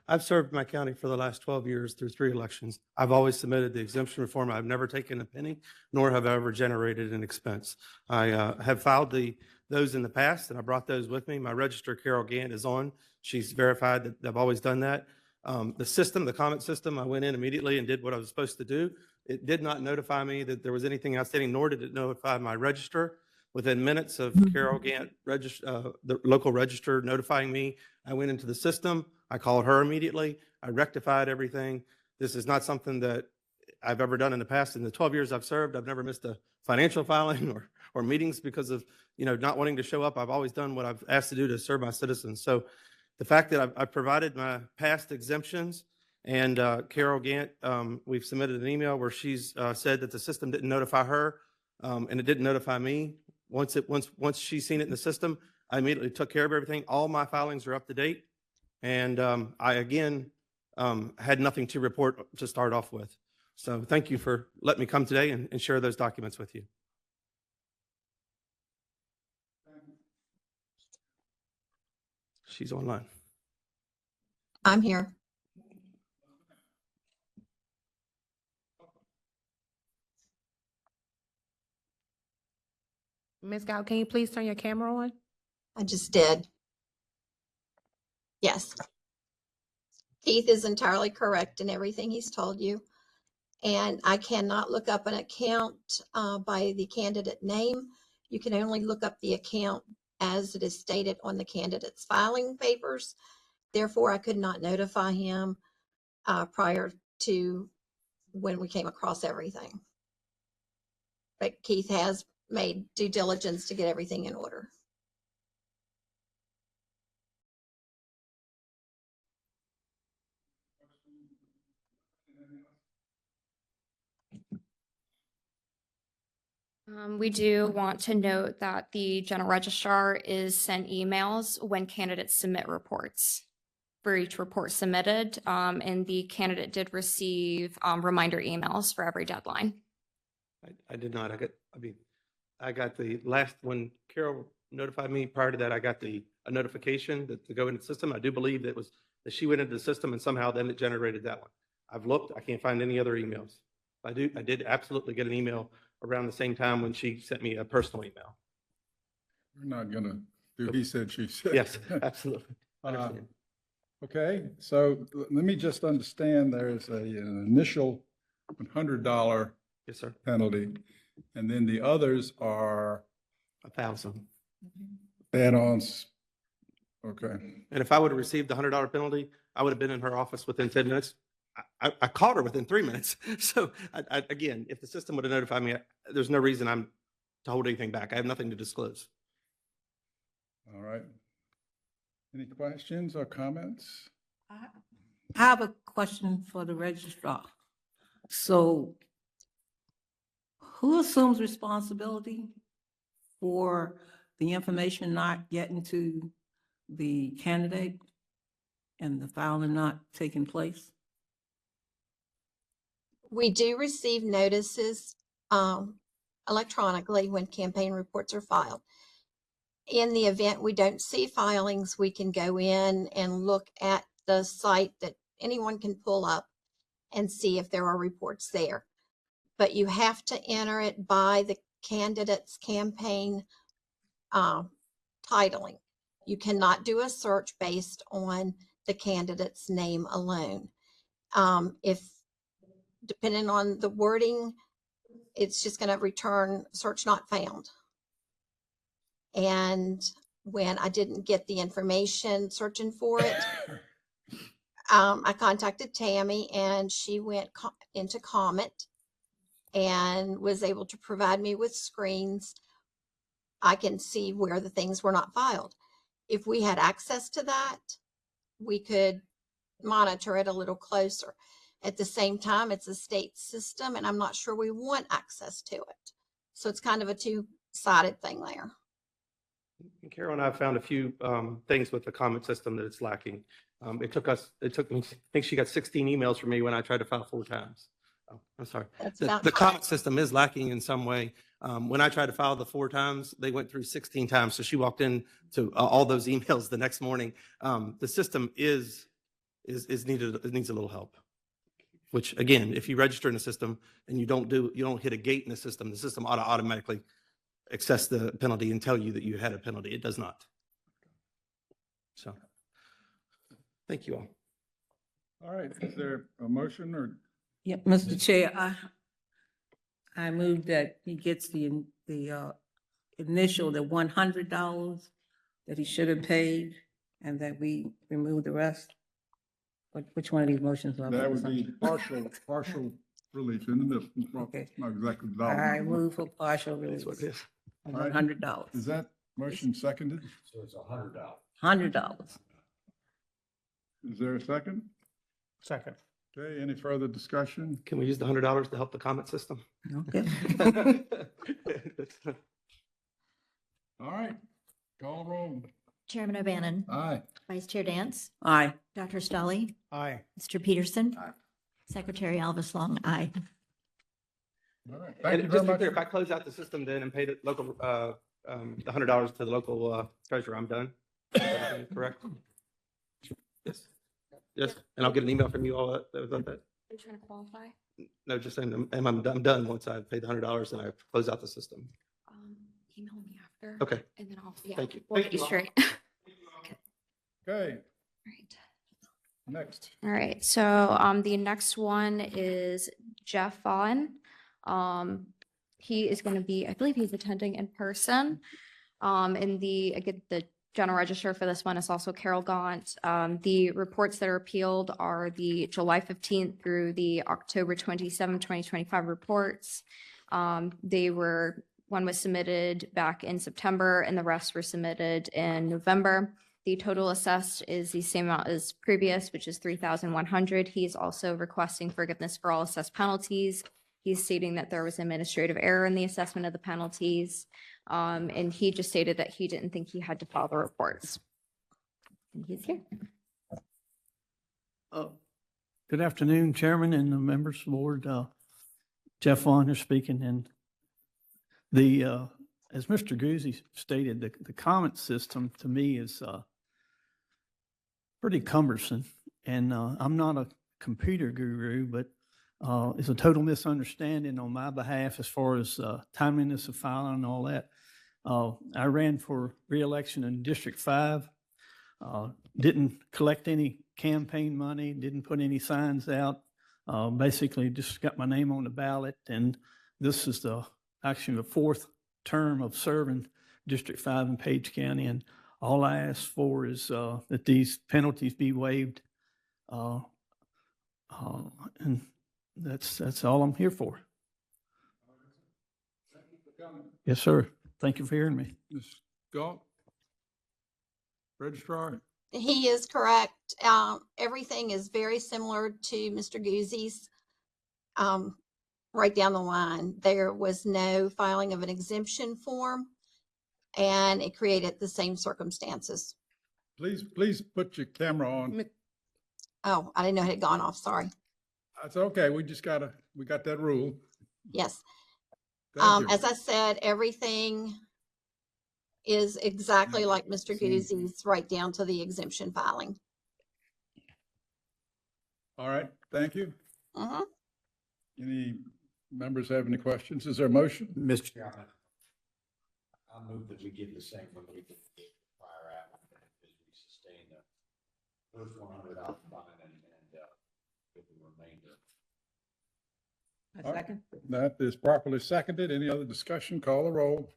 I've served my county for the last 12 years through 3 elections. I've always submitted the exemption reform. I've never taken a penny, nor have I ever generated an expense. I have filed those in the past, and I brought those with me. My registrar, Carol Gant, is on. She's verified that I've always done that. The comment system, I went in immediately and did what I was supposed to do. It did not notify me that there was anything outstanding, nor did it notify my registrar. Within minutes of Carol Gant, the local register notifying me, I went into the system. I called her immediately. I rectified everything. This is not something that I've ever done in the past. In the 12 years I've served, I've never missed a financial filing or meetings because of, not wanting to show up. I've always done what I've asked to do to serve my citizens. So the fact that I've provided my past exemptions, and Carol Gant, we've submitted an email where she's said that the system didn't notify her, and it didn't notify me. Once she's seen it in the system, I immediately took care of everything. All my filings are up to date. And I, again, had nothing to report to start off with. So thank you for letting me come today and share those documents with you. She's online. I'm here. Ms. Gow, can you please turn your camera on? I just did. Yes. Keith is entirely correct in everything he's told you. And I cannot look up an account by the candidate name. You can only look up the account as it is stated on the candidate's filing papers. Therefore, I could not notify him prior to when we came across everything. But Keith has made due diligence to get everything in order. We do want to note that the general registrar is sent emails when candidates submit reports for each report submitted, and the candidate did receive reminder emails for every deadline. I did not. I got the last one. Carol notified me. Prior to that, I got a notification to go into the system. I do believe that she went into the system and somehow then it generated that one. I've looked. I can't find any other emails. I did absolutely get an email around the same time when she sent me a personal email. We're not gonna do he said, she said. Yes, absolutely. Okay, so let me just understand, there's an initial $100 Yes, sir. penalty, and then the others are 1,000. add-ons. Okay. And if I would have received the $100 penalty, I would have been in her office within 10 minutes. I called her within 3 minutes. So again, if the system would have notified me, there's no reason I'm to hold anything back. I have nothing to disclose. All right. Any questions or comments? I have a question for the registrar. So who assumes responsibility for the information not getting to the candidate and the filing not taking place? We do receive notices electronically when campaign reports are filed. In the event we don't see filings, we can go in and look at the site that anyone can pull up and see if there are reports there. But you have to enter it by the candidate's campaign titling. You cannot do a search based on the candidate's name alone. Depending on the wording, it's just going to return search not found. And when I didn't get the information searching for it, I contacted Tammy and she went into Comet and was able to provide me with screens. I can see where the things were not filed. If we had access to that, we could monitor it a little closer. At the same time, it's a state system and I'm not sure we want access to it. So it's kind of a two-sided thing there. Carol and I found a few things with the comment system that it's lacking. It took me, I think she got 16 emails from me when I tried to file 4 times. Oh, I'm sorry. The comment system is lacking in some way. When I tried to file the 4 times, they went through 16 times. So she walked in to all those emails the next morning. The system is is needed, it needs a little help. Which again, if you register in the system and you don't hit a gate in the system ought to automatically access the penalty and tell you that you had a penalty. It does not. So, thank you all. All right, is there a motion or? Yeah, Mr. Chair, I move that he gets the initial, the $100 that he should have paid, and that we remove the rest. Which one of these motions? do I That focus would on? be partial relief in the middle. Well, Okay. not exactly the I dollar. move for partial release. That's what it is. All right. $100. Is that motion seconded? So it's $100. $100. Is there a second? Second. Okay, any further discussion? Can we use the $100 to help the comment system? Okay. All right, call roll. Chairman O'Bannon. Aye. Vice Chair Dance. Aye. Dr. Stolly. Aye. Mr. Peterson. Aye. Secretary Alvis Long, aye. All right, thank you And very just to be much. clear, if I close out the system then and pay the local, the $100 to the local treasurer, I'm done? Is that correct? Yes. Yes, and I'll get an email from you all about that. Are you trying to qualify? No, just saying, I'm done once I pay the $100 and I close out the system. Email me after. Okay. And then I'll, yeah. Thank you. We'll Thank get you you all. straight. Okay, Right. next. All right, so the next one is Jeff Vaughn. He is going to be, I believe he's attending in person. And again, the general register for this one is also Carol Gaunt. The reports that are appealed are the July 15th through the October 27, 2025 reports. One was submitted back in September and the rest were submitted in November. The total assessed is the same amount as previous, which is $3,100. He is also requesting forgiveness for all assessed penalties. He's stating that there was administrative error in the assessment of the penalties. And he just stated that he didn't think he had to file the reports. And he's here. Good afternoon, Chairman and the members of the board. Jeff Vaughn here speaking. And as Mr. Guzzi stated, the comment system to me is pretty cumbersome. And I'm not a computer guru, but it's a total misunderstanding on my behalf as far as timeliness of filing and all that. I ran for re-election in District 5, didn't collect any campaign money, didn't put any signs out, basically just got my name on the ballot. And this is actually the fourth term of serving District 5 in Page County. And all I ask for is that these penalties be waived. And that's all I'm here for. Yes, sir. Thank you for hearing me. Ms. Galt? Registrar? He is correct. Everything is very similar to Mr. Guzzi's. Right down the line, there was no filing of an exemption form, and it created the same circumstances. Please put your camera on. Oh, I didn't know it had gone off. Sorry. That's okay. We got that rule. Yes. Thank you. As I said, everything is exactly like Mr. Guzzi's, right down to the exemption filing. All right, thank you. Mhm. Any members have any questions? Is there a motion? Mr. Chairman, I move that we give the same relief that the prior applicant as we sustain the first $100 fine and give the remainder. All right, that is properly seconded. Any other discussion? Call the roll.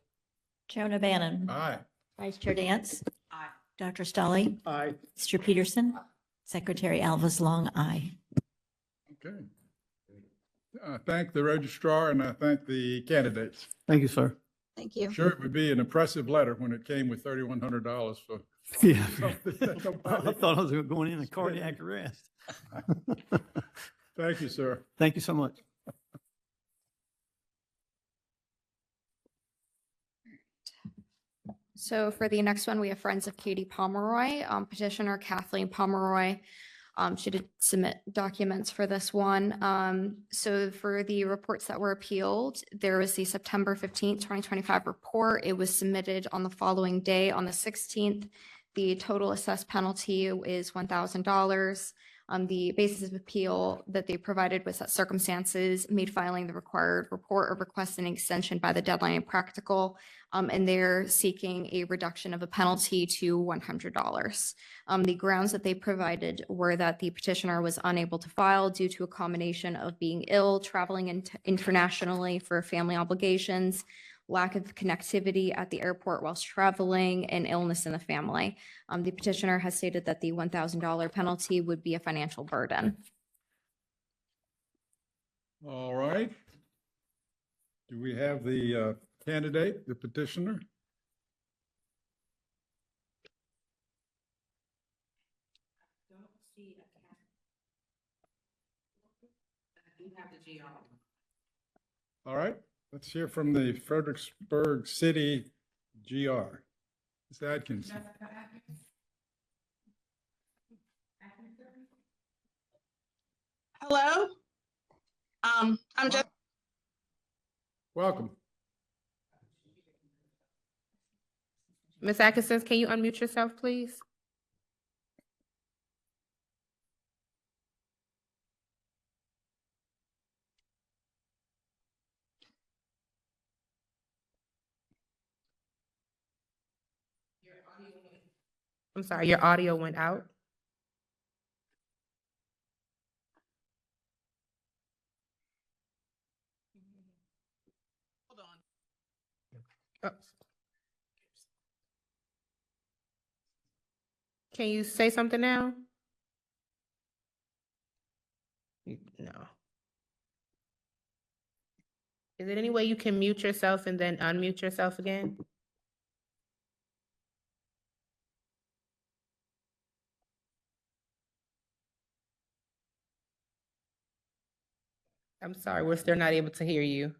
Chairman O'Bannon. Aye. Vice Chair Dance. Aye. Dr. Stolly. Aye. Mr. Peterson. Secretary Alvis Long, aye. Okay. I thank the registrar and I thank the candidates. Thank you, sir. Thank you. Sure, it would be an impressive letter when it came with $3,100 for. Yeah. something that I nobody- thought I was going in a cardiac arrest. Thank you, sir. Thank you so much. So for the next one, we have Friends of Katie Pomeroy, petitioner Kathleen Pomeroy. She did submit documents for this one. So for the reports that were appealed, there was the September 15th, 2025 report. It was submitted on the following day, on the 16th. The total assessed penalty is $1,000. The basis of appeal that they provided was that circumstances made filing the required report or request an extension by the deadline impractical, and they're seeking a reduction of a penalty to $100. The grounds that they provided were that the petitioner was unable to file due to a combination of being ill, traveling internationally for family obligations, lack of connectivity at the airport whilst traveling, and illness in the family. The petitioner has stated that the $1,000 penalty would be a financial burden. All right. Do we have the candidate, the petitioner? All right, let's hear from the Fredericksburg City GR. Ms. Atkinson. Hello. I'm just. Welcome. Ms. Atkinson, can you unmute yourself, please? I'm sorry, your audio went out. Hold on. Oh. Can you say something now? No. Is there any way you can mute yourself and then unmute yourself again? I'm sorry, we're still not able to hear you.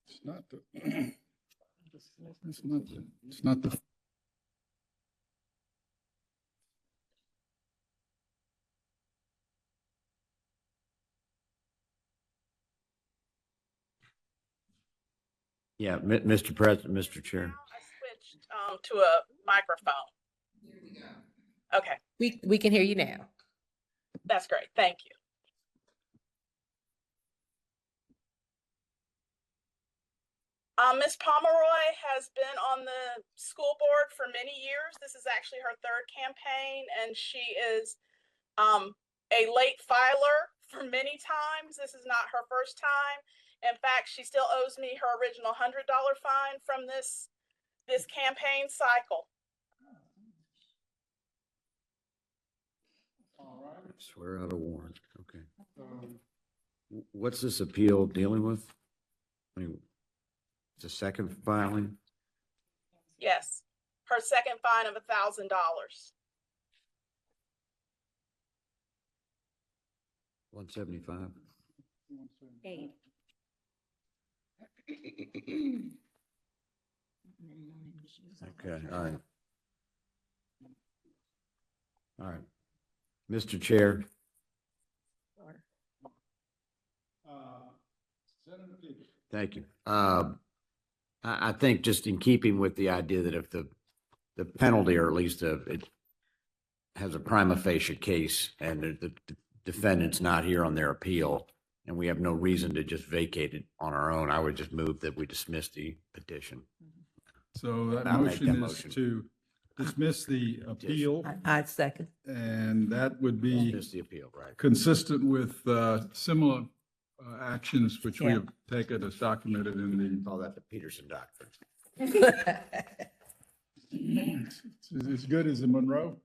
It's not the, it's not the. Yeah, Mr. President, Mr. Chair. I switched to a microphone. Okay. We can hear you now. That's great. Thank you. Ms. Pomeroy has been on the school board for many years. This is actually her third campaign, and she is a late filer for many times. This is not her first time. In fact, she still owes me her original $100 fine from this campaign cycle. All right. Swear out a warrant. Okay. What's this appeal dealing with? I mean, it's a second filing? Yes, her second fine of $1,000. 175. Eight. Okay, all right. All right. Mr. Chair, Senator Peters. thank you. I think just in keeping with the idea that if the penalty, or at least it has a prima facie case and the defendant's not here on their appeal, and we have no reason to just vacate it on our own, I would just move that we dismiss the petition. So that I'll make that motion is motion. to dismiss the appeal, I'd second. and that would be Dismiss the appeal, right? consistent with similar actions which we have taken as documented in the. Call that the Peterson Doctrine. It's as good as the Monroe.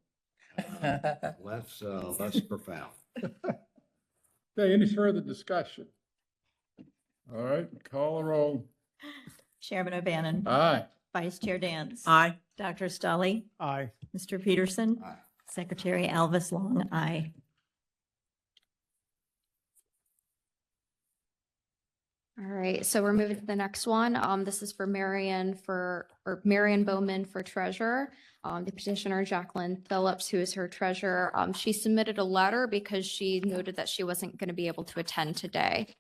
Less profound. Okay, any further discussion? All right, call a roll. Chairman O'Bannon. Aye. Vice Chair Dance. Aye. Dr. Stolly. Aye. Mr. Peterson. Aye. Secretary Alvis Long, aye. All right, so we're moving to the next one. This is for Marion Bowman for treasurer. The petitioner Jacqueline Phillips, who is her treasurer, she submitted a letter because she noted that she wasn't going to be able to attend today.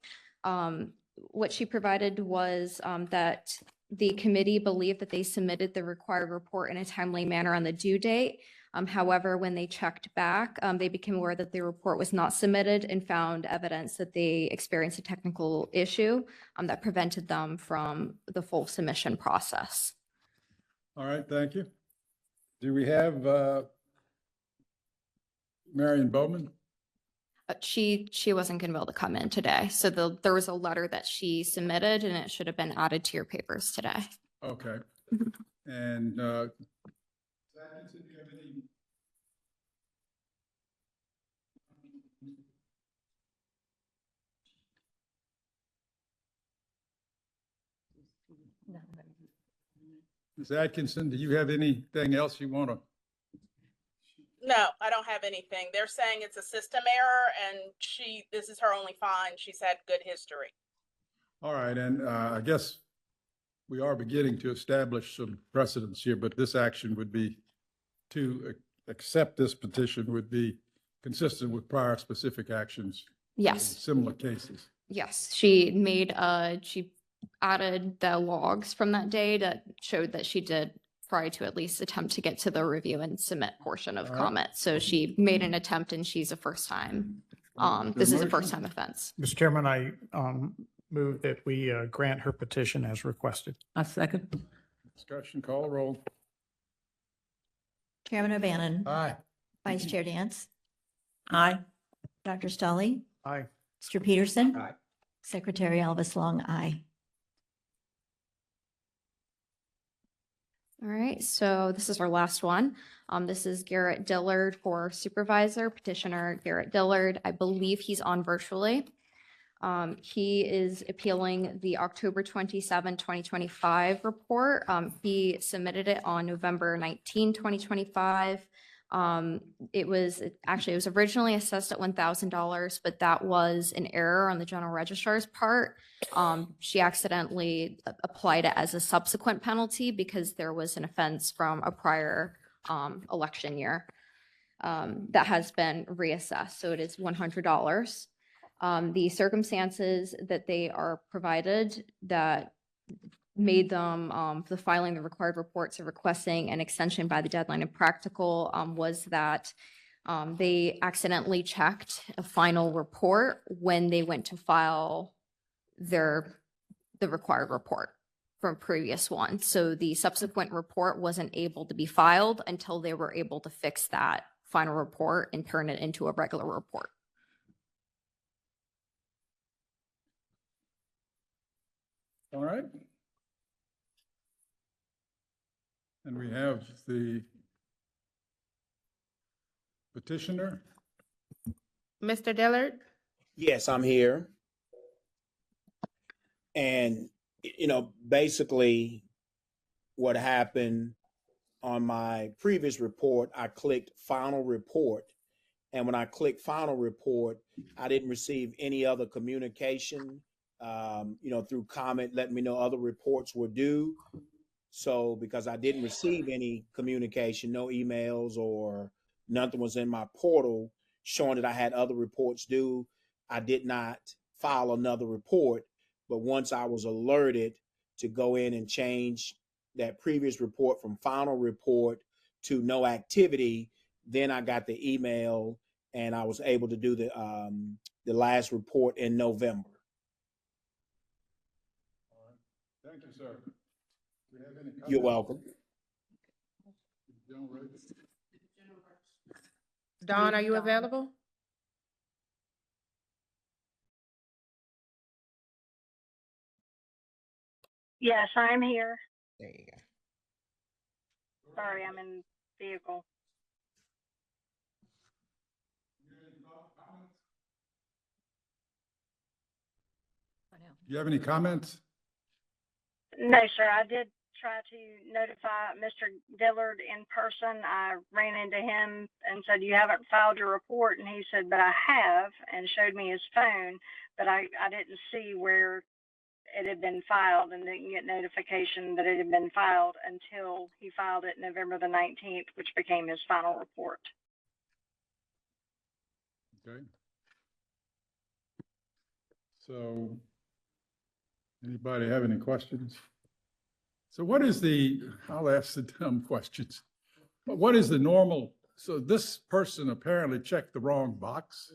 What she provided was that the committee believed that they submitted the required report in a timely manner on the due date. However, when they checked back, they became aware that the report was not submitted and found evidence that they experienced a technical issue that prevented them from the full submission process. All right, thank you. Do we have Marion Bowman? She wasn't going to be able to come in today. So there was a letter that she submitted and it should have been added to your papers today. Okay. And Atkinson, do you have any? Ms. Atkinson, do you have anything else you want to? No, I don't have anything. They're saying it's a system error and this is her only fine. She's had good history. All right, and I guess we are beginning to establish some precedents here, but this action would be to accept this petition would be consistent with prior specific actions. Yes. In similar cases. Yes, she added the logs from that day that showed that she did try to at least attempt to get to the review and submit portion of All right. comment. So she made an attempt and she's a first time. This is a first time offense. Mr. Chairman, I move that we grant her petition as requested. I second. Discussion, call roll. Chairman O'Bannon. Aye. Vice Chair Dance. Aye. Dr. Stolly. Aye. Mr. Peterson. Aye. Secretary Elvis Long, aye. All right, so this is our last one. This is Garrett Dillard for supervisor, petitioner Garrett Dillard. I believe he's on virtually. He is appealing the October 27, 2025 report. He submitted it on November 19, 2025. It was originally assessed at $1,000, but that was an error on the general registrar's part. She accidentally applied it as a subsequent penalty because there was an offense from a prior election year that has been reassessed. So it is $100. The circumstances that they are provided that made them the filing the required reports of requesting an extension by the deadline of practical was that they accidentally checked a final report when they went to file the required report from previous one. So the subsequent report wasn't able to be filed until they were able to fix that final report and turn it into a regular report. All right. And we have the petitioner. Mr. Dillard? Yes, I'm here. And, basically what happened on my previous report, I clicked final report. And when I clicked final report, I didn't receive any other communication, through comment, letting me know other reports were due. So because I didn't receive any communication, no emails or nothing was in my portal showing that I had other reports due, I did not file another report. But once I was alerted to go in and change that previous report from final report to no activity, then I got the email and I was able to do the last report in November. Thank you, sir. Do we have any comments? You're welcome. Dawn, are you available? Yes, I'm here. There you go. Sorry, I'm in vehicle. Do you have any comments? No, sir, I did try to notify Mr. Dillard in person. I ran into him and said, "You haven't filed your report." And he said, "But I have," and showed me his phone, but I didn't see where it had been filed and didn't get notification that it had been filed until he filed it November the 19th, which became his final report. Okay. So, anybody have any questions? So what is I'll ask the dumb questions. But what is the normal, so this person apparently checked the wrong box?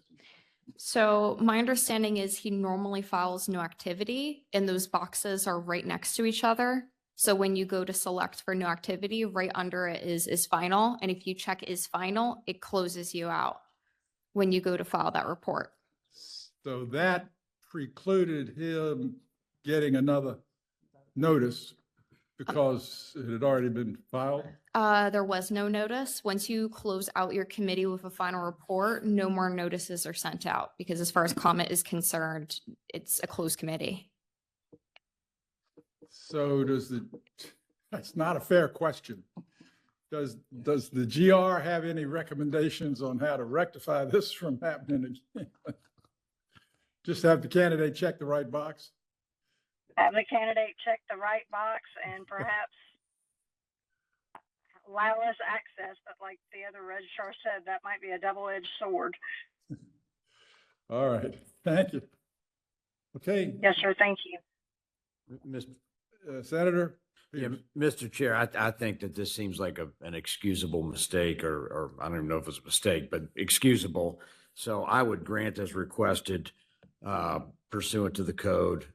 So my understanding is he normally files no activity and those boxes are right next to each other. So when you go to select for no activity, right under it is final. And if you check is final, it closes you out when you go to file that report. So that precluded him getting another notice because it had already been filed? There was no notice. Once you close out your committee with a final report, no more notices are sent out because as far as comment is concerned, it's a closed committee. So that's not a fair question. Does the GR have any recommendations on how to rectify this from happening again? Just have the candidate check the right box? Have the candidate check the right box and perhaps allow us access, but like the other registrar said, that might be a double-edged sword. All right, thank you. Okay. Yes, sir. Thank you. Senator? Yeah, Mr. Chair, I think that this seems like an excusable mistake, or I don't even know if it's a mistake, but excusable. So I would grant as requested pursuant to the code,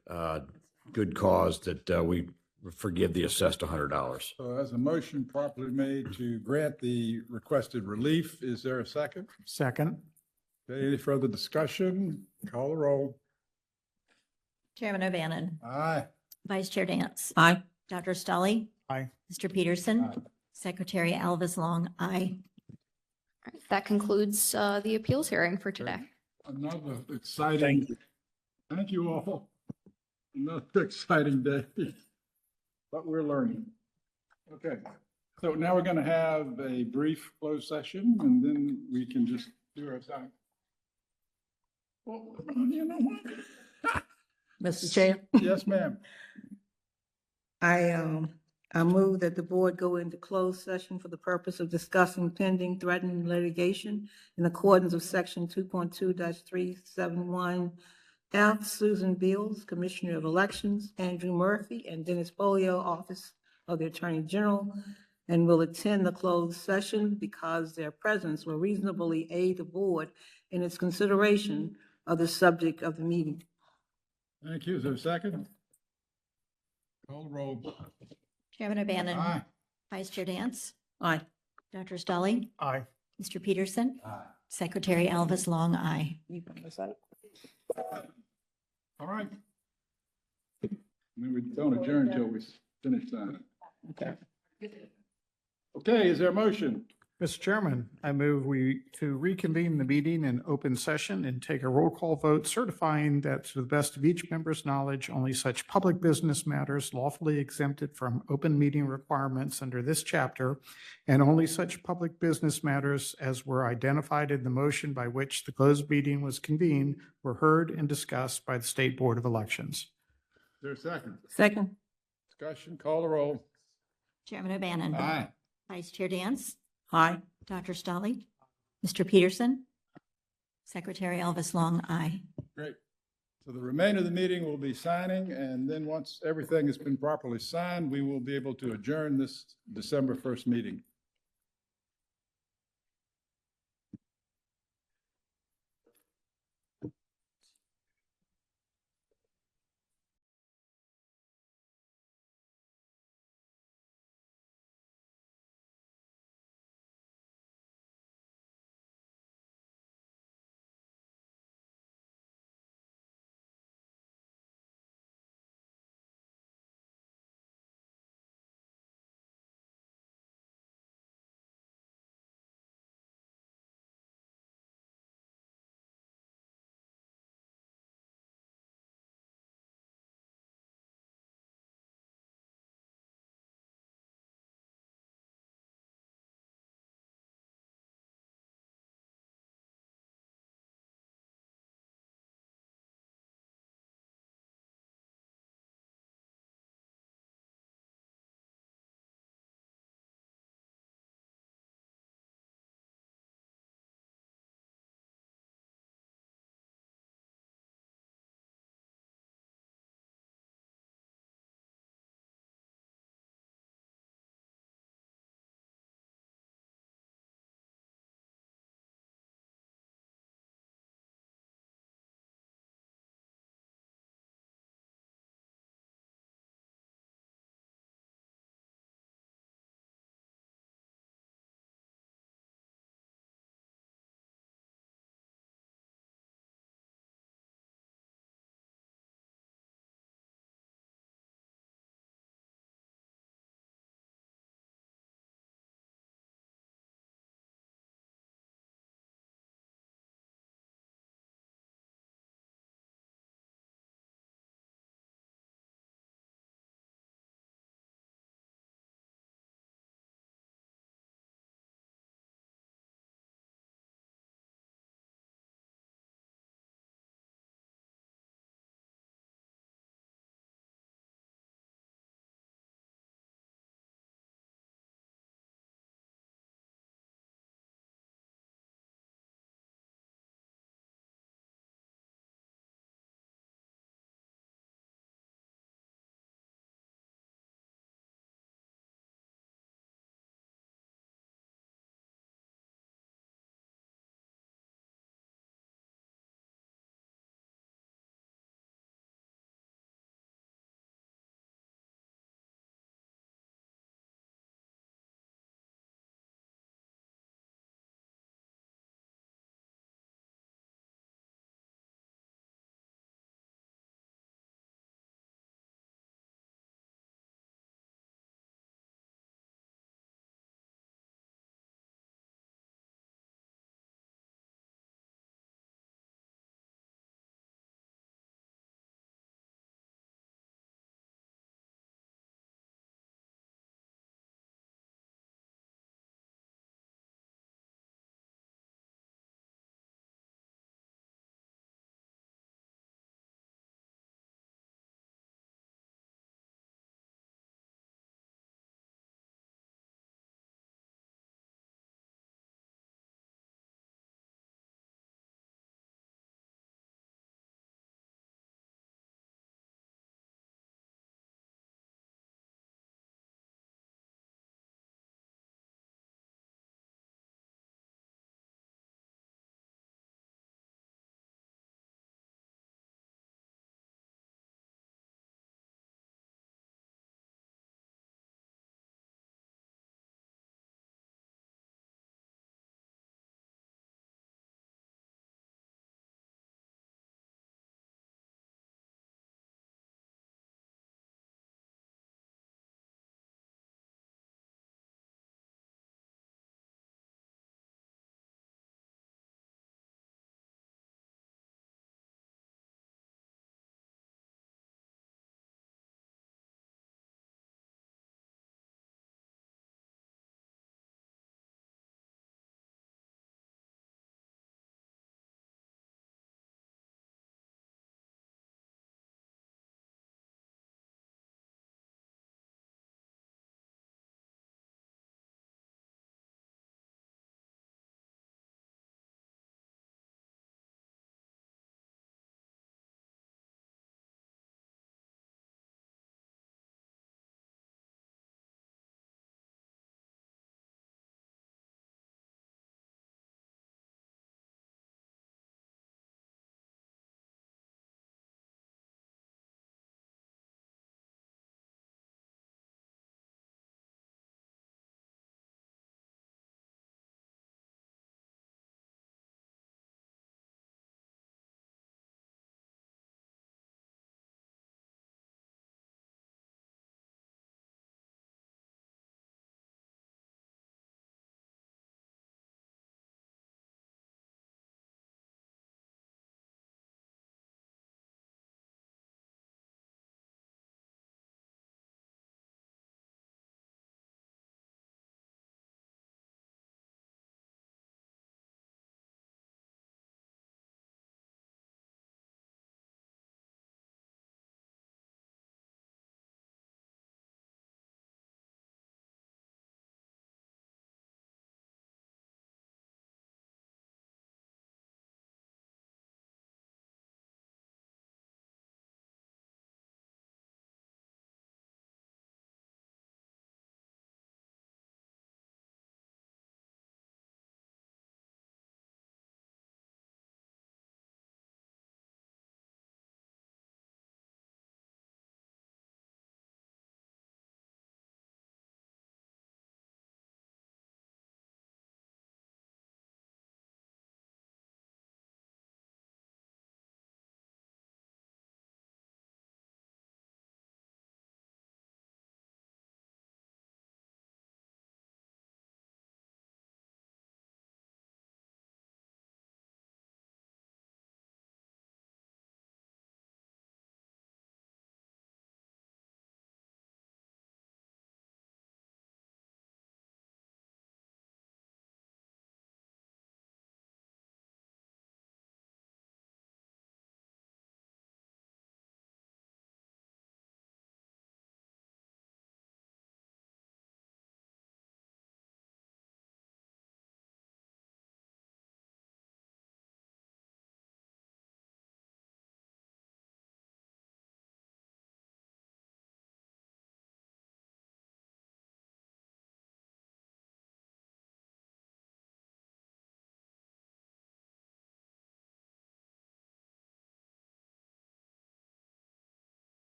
good cause that we forgive the assessed $100. So as a motion properly made to grant the requested relief, is there a second? Second. Okay, any further discussion? Call the roll. Chairman O'Bannon. Aye. Vice Chair Dance. Aye. Dr. Stolly. Aye. Mr. Peterson. Aye. Secretary Alvis Long. Aye. That concludes the appeals hearing for today. Another exciting. Thank you all. Another exciting day. But we're learning. Okay, so now we're going to have a brief closed session and then we can just do our thing. Well, you know what? Mr. Chair, Yes, ma'am. I move that the board go into closed session for the purpose of discussing pending threatened litigation in accordance with section 2.2-371 F. Susan Beals, Commissioner of Elections, Andrew Murphy, and Dennis Polio, Office of the Attorney General, and will attend the closed session because their presence will reasonably aid the board in its consideration of the subject of the meeting. Thank you. Is there a second? Call the roll. Chairman O'Bannon. Aye. Vice Chair Dance. Aye. Dr. Stolly. Aye. Mr. Peterson. Aye. Secretary Alvis Long. Aye. All right. And then we don't adjourn until we finish that. Okay. Okay, is there a motion? Mr. Chairman, I move to reconvene the meeting in open session and take a roll call vote certifying that to the best of each member's knowledge, only such public business matters lawfully exempted from open meeting requirements under this chapter, and only such public business matters as were identified in the motion by which the closed meeting was convened were heard and discussed by the State Board of Elections. Is there a second? Second. Discussion, call the roll. Chairman O'Bannon. Aye. Vice Chair Dance. Aye. Dr. Stolly. Mr. Peterson. Secretary Alvis Long. Aye. Great. So the remainder of the meeting will be signing, and then once everything has been properly signed, we will be able to adjourn this December 1st meeting.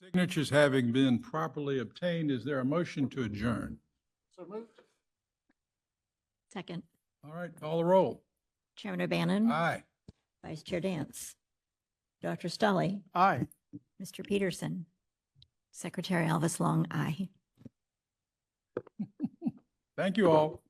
Signatures having been properly obtained, is there a motion to adjourn? So moved. Second. All right, call the roll. Chairman O'Bannon. Aye. Vice Chair Dance. Dr. Stully. Aye. Mr. Peterson. Secretary Elvis Long, aye. Thank you all.